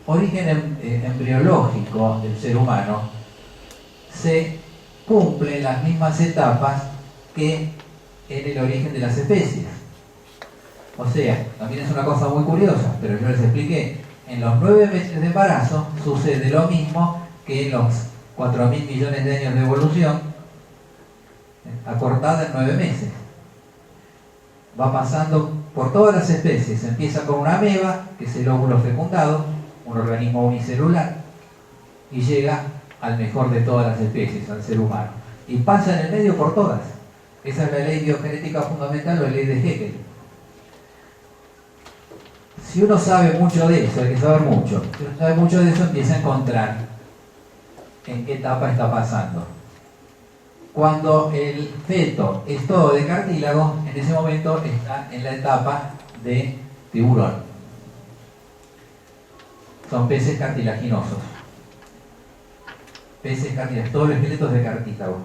origen embriológico del ser humano se cumplen las mismas etapas que en el origen de las especies. O sea, también es una cosa muy curiosa, pero yo les expliqué, en los 9 meses de embarazo sucede lo mismo que en los 4.000 millones de años de evolución, acortada en 9 meses. Va pasando por todas las especies, empieza con una ameba, que es el óvulo fecundado, un organismo unicelular, y llega al mejor de todas las especies, al ser humano. Y pasa en el medio por todas. Esa es la ley biogenética fundamental o la ley de Haeckel. Si uno sabe mucho de eso, hay que saber mucho. Si uno sabe mucho de eso, empieza a encontrar en qué etapa está pasando. Cuando el feto es todo de cartílago, en ese momento está en la etapa de tiburón. Son peces cartilaginosos. Peces cartilaginosos, todos los esqueletos de cartílago.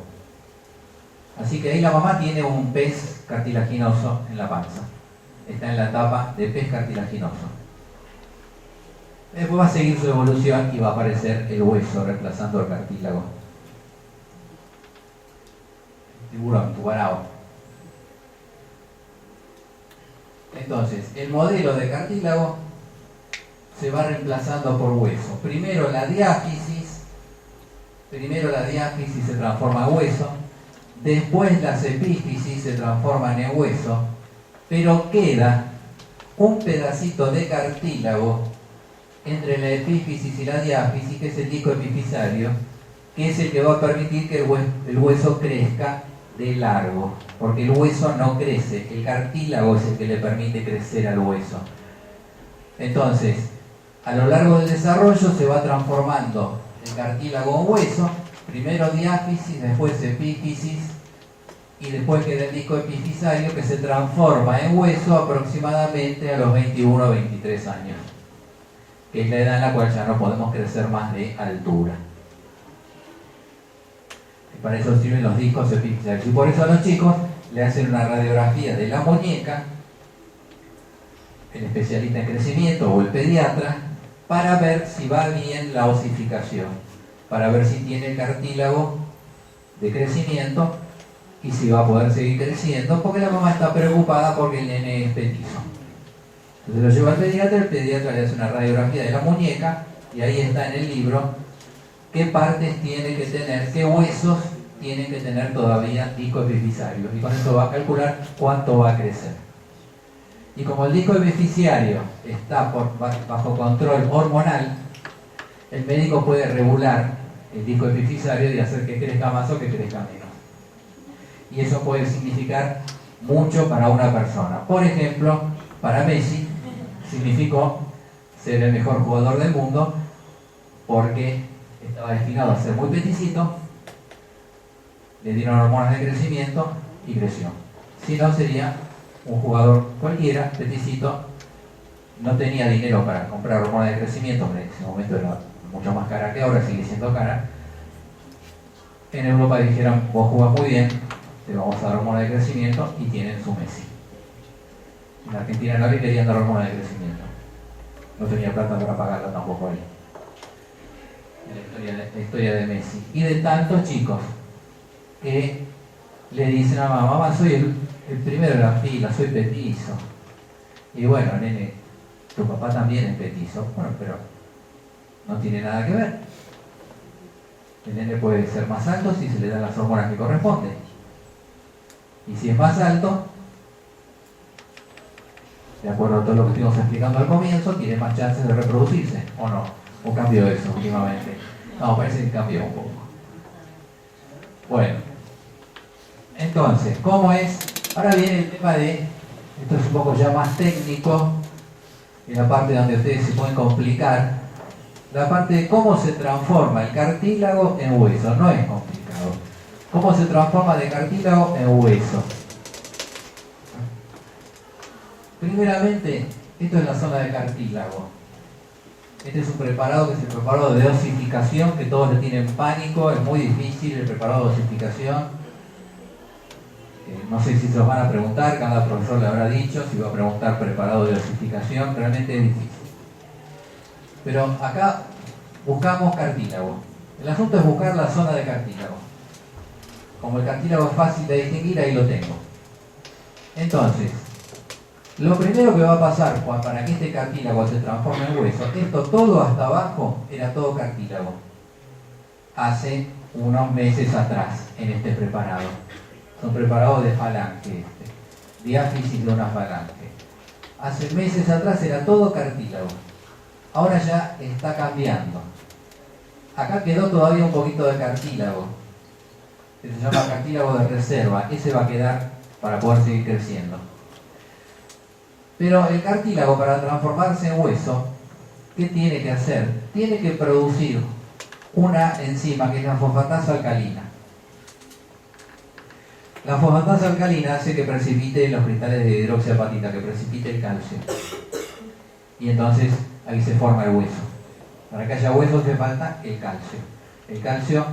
Así que ahí la mamá tiene un pez cartilaginoso en la panza. Está en la etapa de pez cartilaginoso. Después va a seguir su evolución y va a aparecer el hueso reemplazando el cartílago. Tiburón, tubarao. Entonces, el modelo de cartílago se va reemplazando por hueso. Primero la diáfisis se transforma en hueso, después las epífisis se transforman en hueso, pero queda un pedacito de cartílago entre la epífisis y la diáfisis, que es el disco epifisario, que es el que va a permitir que el hueso crezca de largo, porque el hueso no crece, el cartílago es el que le permite crecer al hueso. Entonces, a lo largo del desarrollo se va transformando el cartílago en hueso, primero diáfisis, después epífisis, y después queda el disco epifisario, que se transforma en hueso aproximadamente a los 21 o 23 años, que es la edad en la cual ya no podemos crecer más de altura. Y para eso sirven los discos epifisarios. Y por eso a los chicos le hacen una radiografía de la muñeca, el especialista en crecimiento o el pediatra, para ver si va bien la osificación, para ver si tiene cartílago de crecimiento y si va a poder seguir creciendo, porque la mamá está preocupada porque el nene es petizo. Entonces lo lleva al pediatra, el pediatra le hace una radiografía de la muñeca y ahí está en el libro qué partes tiene que tener, qué huesos tienen que tener todavía disco epifisario, y con eso va a calcular cuánto va a crecer. Y como el disco epifisario está bajo control hormonal, el médico puede regular el disco epifisario y hacer que crezca más o que crezca menos. Y eso puede significar mucho para una persona. Por ejemplo, para Messi significó ser el mejor jugador del mundo porque estaba destinado a ser muy peticito, le dieron hormonas de crecimiento y creció. Si no, sería un jugador cualquiera, peticito, no tenía dinero para comprar hormonas de crecimiento, porque en ese momento era mucho más cara que ahora, sigue siendo cara. En Europa dijeron, vos jugás muy bien, te vamos a dar hormonas de crecimiento, y tienen su Messi. En Argentina no le querían dar hormonas de crecimiento, no tenía plata para pagarla tampoco ahí. En la historia de Messi y de tantos chicos que le dicen a mamá, soy el primero de la fila, soy petizo. Y bueno, nene, tu papá también es petizo. Bueno, pero no tiene nada que ver. El nene puede ser más alto si se le dan las hormonas que corresponden. Y si es más alto, de acuerdo a todo lo que estuvimos explicando al comienzo, tiene más chances de reproducirse, ¿o no? ¿O cambió eso últimamente? No, parece que cambió un poco. Bueno, entonces, ¿cómo es? Ahora viene el tema de, esto es un poco ya más técnico, es la parte donde ustedes se pueden complicar, la parte de cómo se transforma el cartílago en hueso. No es complicado. ¿Cómo se transforma de cartílago en hueso? Primeramente, esto es la zona de cartílago. Este es un preparado que es el preparado de osificación, que todos le tienen pánico, es muy difícil el preparado de osificación. No sé si se los van a preguntar, cada profesor le habrá dicho si va a preguntar preparado de osificación, realmente es difícil. Pero acá buscamos cartílago. El asunto es buscar la zona de cartílago. Como el cartílago es fácil de distinguir, ahí lo tengo. Entonces, lo primero que va a pasar para que este cartílago se transforme en hueso, esto todo hasta abajo era todo cartílago. Hace unos meses atrás, en este preparado. Es un preparado de falange, diáfisis de una falange. Hace meses atrás era todo cartílago. Ahora ya está cambiando. Acá quedó todavía un poquito de cartílago, que se llama cartílago de reserva. Ese va a quedar para poder seguir creciendo. Pero el cartílago, para transformarse en hueso, ¿qué tiene que hacer? Tiene que producir una enzima que es la fosfatasa alcalina. La fosfatasa alcalina hace que precipite los cristales de hidroxiapatita, que precipite el calcio. Y entonces ahí se forma el hueso. Para que haya hueso hace falta el calcio. El calcio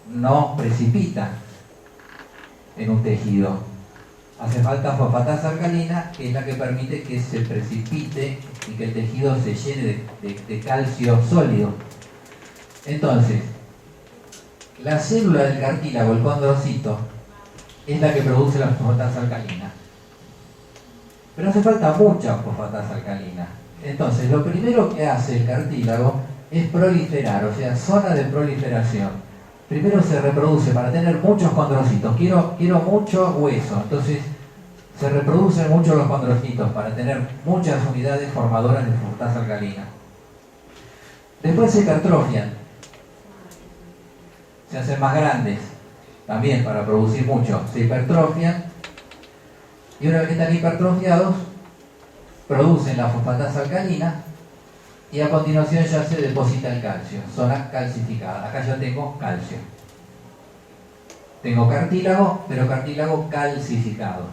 no precipita en un tejido. Hace falta fosfatasa alcalina, que es la que permite que se precipite y que el tejido se llene de calcio sólido. Entonces, la célula del cartílago, el condrocito, es la que produce la fosfatasa alcalina. Pero hace falta mucha fosfatasa alcalina. Entonces, lo primero que hace el cartílago es proliferar, o sea, zona de proliferación. Primero se reproduce para tener muchos condrocitos. Quiero mucho hueso. Entonces se reproducen mucho los condrocitos para tener muchas unidades formadoras de fosfatasa alcalina. Después se hipertrofian. Se hacen más grandes. También para producir mucho. Se hipertrofian. Y una vez que están hipertrofiados, producen la fosfatasa alcalina. Y a continuación ya se deposita el calcio, zona calcificada. Acá ya tengo calcio. Tengo cartílago, pero cartílago calcificado.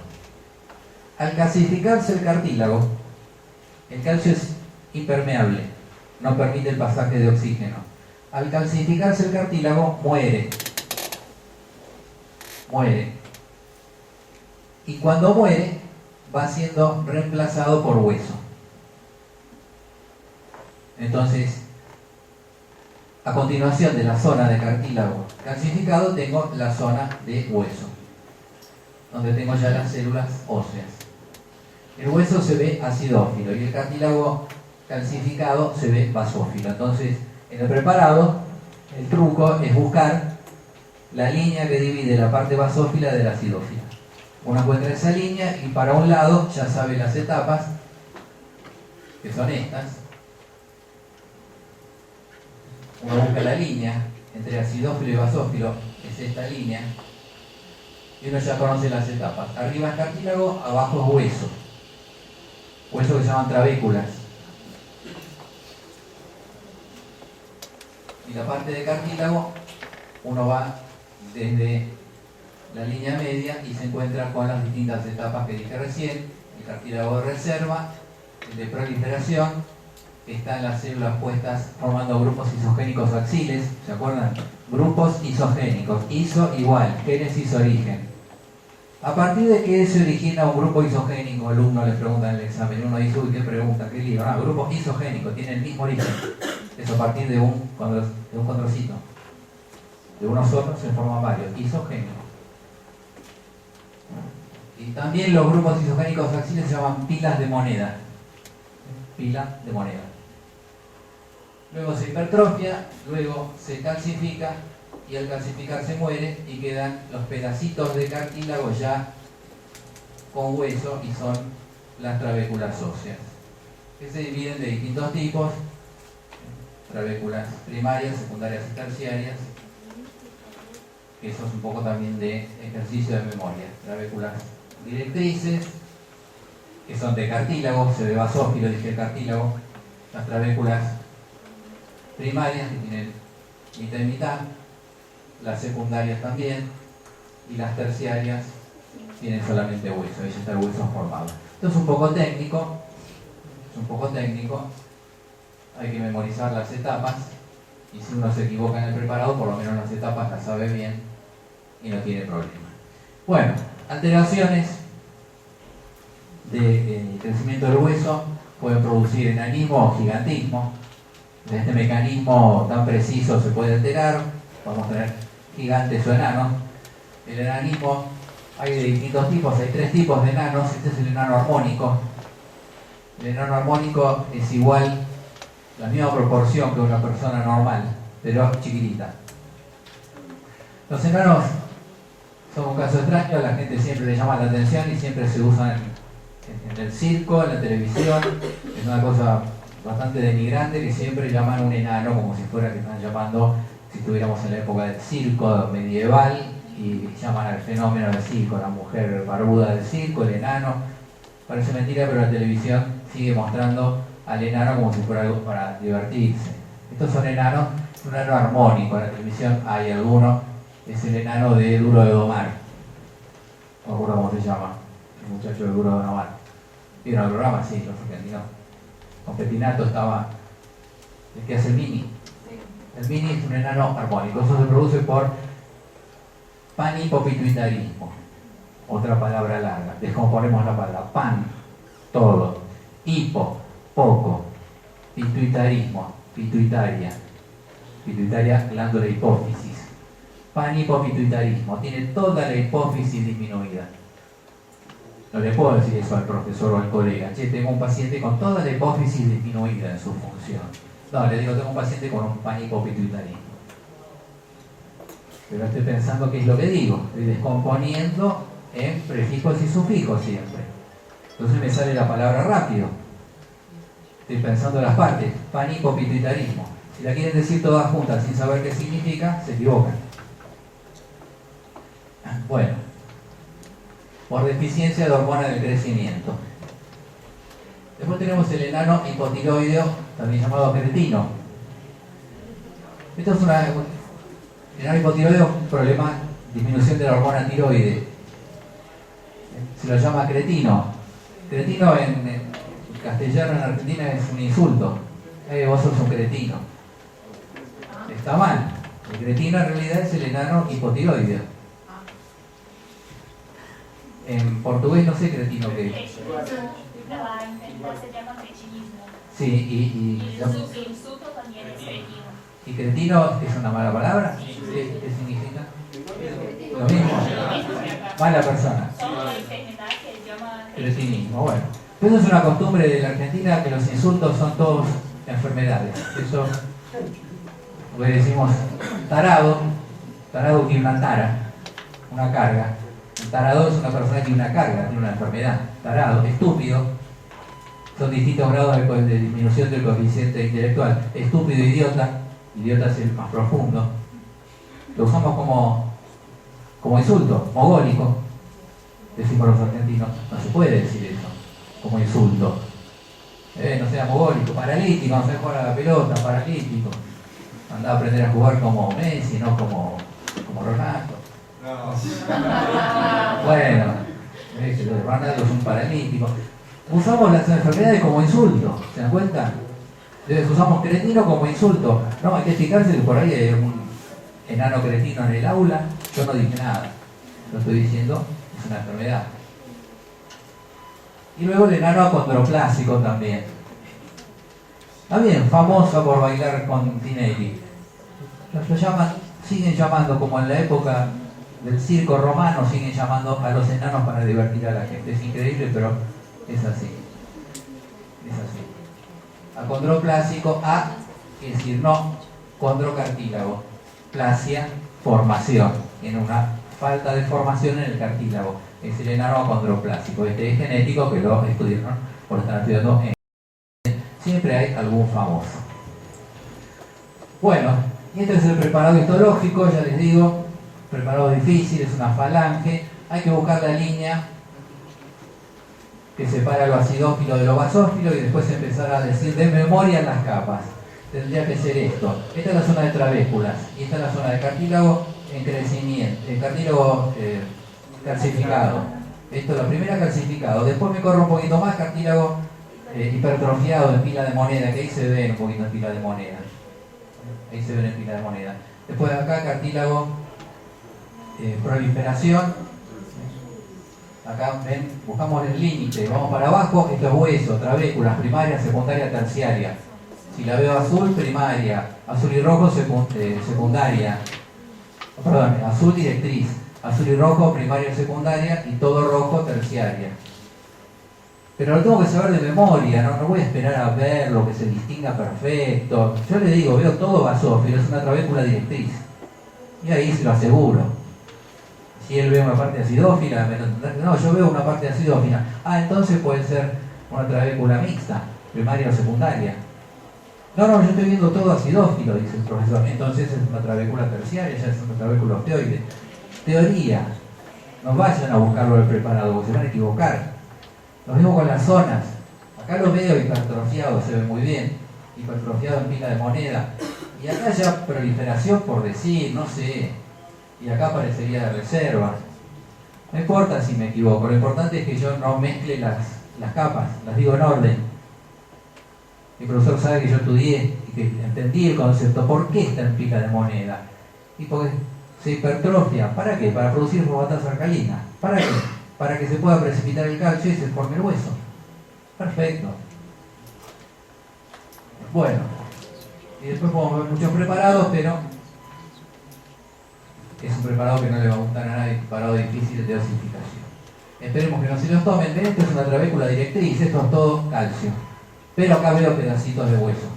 Al calcificarse el cartílago, el calcio es impermeable, no permite el pasaje de oxígeno. Al calcificarse el cartílago, muere. Muere. Y cuando muere, va siendo reemplazado por hueso. Entonces, a continuación de la zona de cartílago calcificado, tengo la zona de hueso, donde tengo ya las células óseas. El hueso se ve acidófilo y el cartílago calcificado se ve basófilo. Entonces, en el preparado, el truco es buscar la línea que divide la parte basófila de la acidófila. Uno encuentra esa línea y para un lado ya sabe las etapas, que son estas. Uno busca la línea entre acidófilo y basófilo, es esta línea, y uno ya conoce las etapas. Arriba es cartílago, abajo es hueso. Hueso que se llaman trabéculas. Y la parte de cartílago, uno va desde la línea media y se encuentra con las distintas etapas que dije recién. El cartílago de reserva, el de proliferación, que están las células puestas formando grupos isogénicos axiles, ¿se acuerdan? Grupos isogénicos, iso igual, génesis origen. ¿A partir de qué se origina un grupo isogénico? Alumno les pregunta en el examen, uno dice, uy, qué pregunta, qué libro. Grupos isogénicos, tienen el mismo origen. Eso a partir de un condrocito. De uno solo se forman varios, isogénicos. Y también los grupos isogénicos axiles se llaman pilas de moneda. Pila de moneda. Luego se hipertrofia, luego se calcifica y al calcificar se muere y quedan los pedacitos de cartílago ya con hueso y son las trabéculas óseas, que se dividen de distintos tipos: trabéculas primarias, secundarias y terciarias. Eso es un poco también de ejercicio de memoria. Trabéculas directrices, que son de cartílago, se ve basófilo, dije cartílago, las trabéculas primarias, que tienen mitad y mitad, las secundarias también, y las terciarias tienen solamente hueso, ahí ya está el hueso formado. Esto es un poco técnico, hay que memorizar las etapas, y si uno se equivoca en el preparado, por lo menos las etapas las sabe bien y no tiene problema. Bueno, alteraciones del crecimiento del hueso pueden producir enanismo o gigantismo. De este mecanismo tan preciso se puede alterar, podemos tener gigantes o enanos. El enanismo hay de distintos tipos, hay 3 tipos de enanos. Este es el enano armónico. El enano armónico es igual, la misma proporción que una persona normal, pero chiquitita. Los enanos son un caso extraño, la gente siempre le llama la atención y siempre se usan en el circo, en la televisión. Es una cosa bastante denigrante que siempre llaman un enano como si fuera que están llamando, si estuviéramos en la época del circo medieval, y llaman al fenómeno del circo, la mujer barbuda del circo, el enano. Parece mentira, pero la televisión sigue mostrando al enano como si fuera algo para divertirse. Estos son enanos, un enano armónico. En la televisión hay alguno, es el enano de Duro de Domar. No recuerdo cómo se llama, el muchacho de Duro de Domar. ¿Vieron el programa? Sí, los argentinos. Con Petinato estaba el que hace el Mini. El Mini es un enano armónico. Eso se produce por panhipopituitarismo. Otra palabra larga. Descomponemos la palabra. Pan, todo. Hipo, poco. Pituitarismo, pituitaria. Pituitaria, glándula hipófisis. Panhipopituitarismo. Tiene toda la hipófisis disminuida. No le puedo decir eso al profesor o al colega. Che, tengo un paciente con toda la hipófisis disminuida en su función. No, le digo, tengo un paciente con un panhipopituitarismo. Pero estoy pensando qué es lo que digo. Estoy descomponiendo en prefijos y sufijos siempre. Entonces me sale la palabra rápido. Estoy pensando las partes. Panhipopituitarismo. Si la quieren decir todas juntas sin saber qué significa, se equivocan. Bueno, por deficiencia de hormona del crecimiento. Después tenemos el enano hipotiroideo, también llamado cretino. Esto es el enano hipotiroideo es un problema, disminución de la hormona tiroide. Se lo llama cretino. Cretino en castellano en Argentina es un insulto. Vos sos un cretino. Está mal. El cretino en realidad es el enano hipotiroideo. En portugués no sé cretino qué es. La enfermedad se llama cretinismo. Sí, Y el insulto también es cretino. ¿Y cretino es una mala palabra? ¿Qué significa? Lo mismo. Mala persona. Solo la enfermedad que se llama Cretinismo, bueno. Eso es una costumbre de la Argentina, que los insultos son todos enfermedades. Eso, lo que decimos tarado tiene una tara, una carga. El tarado es una persona que tiene una carga, tiene una enfermedad. Tarado, estúpido, son distintos grados de disminución del coeficiente intelectual. Estúpido, idiota es el más profundo. Lo usamos como insulto, mogólico, decimos los argentinos. No se puede decir eso como insulto. No sea mogólico, paralítico, no se jugar a la pelota, paralítico. Andaba a aprender a jugar como Messi, no como Ronaldo. Bueno, Ronaldo es un paralítico. Usamos las enfermedades como insulto, ¿se dan cuenta? Entonces usamos cretino como insulto. No, hay que fijarse que por ahí hay un enano cretino en el aula. Yo no dije nada, lo estoy diciendo, es una enfermedad. Y luego el enano acondroplásico también. Está bien, famoso por bailar con Tinelli. Lo llaman, siguen llamando, como en la época del circo romano, siguen llamando a los enanos para divertir a la gente. Es increíble, pero es así. Es así. Acondroplásico, es decir, no, condrocartílago. Plasia, formación. En una falta de formación en el cartílago. Es el enano acondroplásico. Este es genético, que lo estudiaron por estar estudiando en... Siempre hay algún famoso. Bueno, y este es el preparado histológico, ya les digo. Preparado difícil, es una falange. Hay que buscar la línea que separa lo acidófilo de lo basófilo y después empezar a decir de memoria las capas. Tendría que ser esto. Esta es la zona de trabéculas y esta es la zona de cartílago en crecimiento, el cartílago calcificado. Esto es la primera calcificado. Después me corro un poquito más, cartílago hipertrofiado en pila de moneda, que ahí se ve un poquito en pila de moneda. Ahí se ve en pila de moneda. Después de acá, cartílago, proliferación. Acá ven, buscamos el límite, vamos para abajo, esto es hueso, trabéculas, primaria, secundaria, terciaria. Si la veo azul, primaria, azul y rojo, secundaria. Perdón, azul directriz, azul y rojo, primaria, secundaria, y todo rojo, terciaria. Pero lo tengo que saber de memoria, no voy a esperar a ver lo que se distinga perfecto. Yo le digo, veo todo basófilo, es una trabécula directriz. Y ahí se lo aseguro. Si él ve una parte acidófila, no, yo veo una parte acidófila. Ah, entonces puede ser una trabécula mixta, primaria o secundaria. No, yo estoy viendo todo acidófilo, dice el profesor. Entonces es una trabécula terciaria, ya es una trabécula osteoide. Teoría. No vayan a buscarlo en el preparado, porque se van a equivocar. Lo mismo con las zonas. Acá lo veo hipertrofiado, se ve muy bien. Hipertrofiado en pila de moneda. Y acá ya proliferación por decir, no sé. Y acá parecería de reserva. No importa si me equivoco, lo importante es que yo no mezcle las capas, las digo en orden. Mi profesor sabe que yo estudié y que entendí el concepto. ¿Por qué está en pila de moneda? Y porque se hipertrofia. ¿Para qué? Para producir fosfatasa alcalina. ¿Para qué? Para que se pueda precipitar el calcio y se forme el hueso. Perfecto. Bueno. Y después podemos ver muchos preparados, pero es un preparado que no le va a gustar a nadie, un preparado difícil de dosificación. Esperemos que no se los tomen. Ven, esto es una trabécula directriz, esto es todo calcio. Pero acá veo pedacitos de hueso.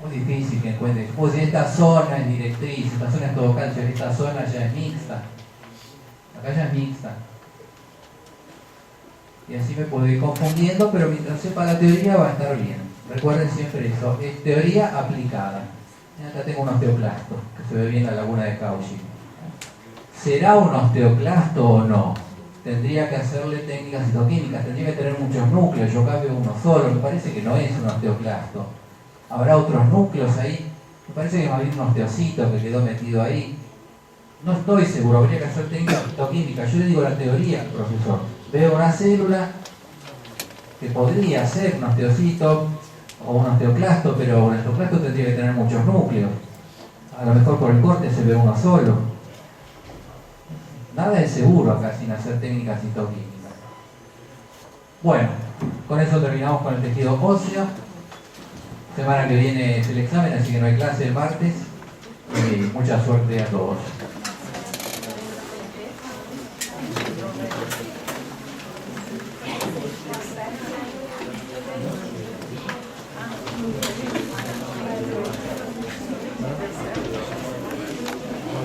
Muy difícil que encuentres. Pues esta zona es directriz, esta zona es todo calcio, esta zona ya es mixta. Acá ya es mixta. Y así me puedo ir confundiendo, pero mientras sepa la teoría va a estar bien. Recuerden siempre eso, es teoría aplicada. Acá tengo un osteoclasto, que se ve bien la laguna de Cauchy. ¿Será un osteoclasto o no? Tendría que hacerle técnicas citoquímicas, tendría que tener muchos núcleos, yo acá veo uno solo, me parece que no es un osteoclasto. ¿Habrá otros núcleos ahí? Me parece que más bien un osteocito que quedó metido ahí. No estoy seguro, habría que hacer técnicas citoquímicas. Yo le digo la teoría, profesor. Veo una célula que podría ser un osteocito o un osteoclasto, pero un osteoclasto tendría que tener muchos núcleos. A lo mejor por el corte se ve uno solo. Nada es seguro acá sin hacer técnicas citoquímicas. Bueno, con eso terminamos con el tejido óseo. Semana que viene es el examen, así que no hay clase el martes. Y mucha suerte a todos.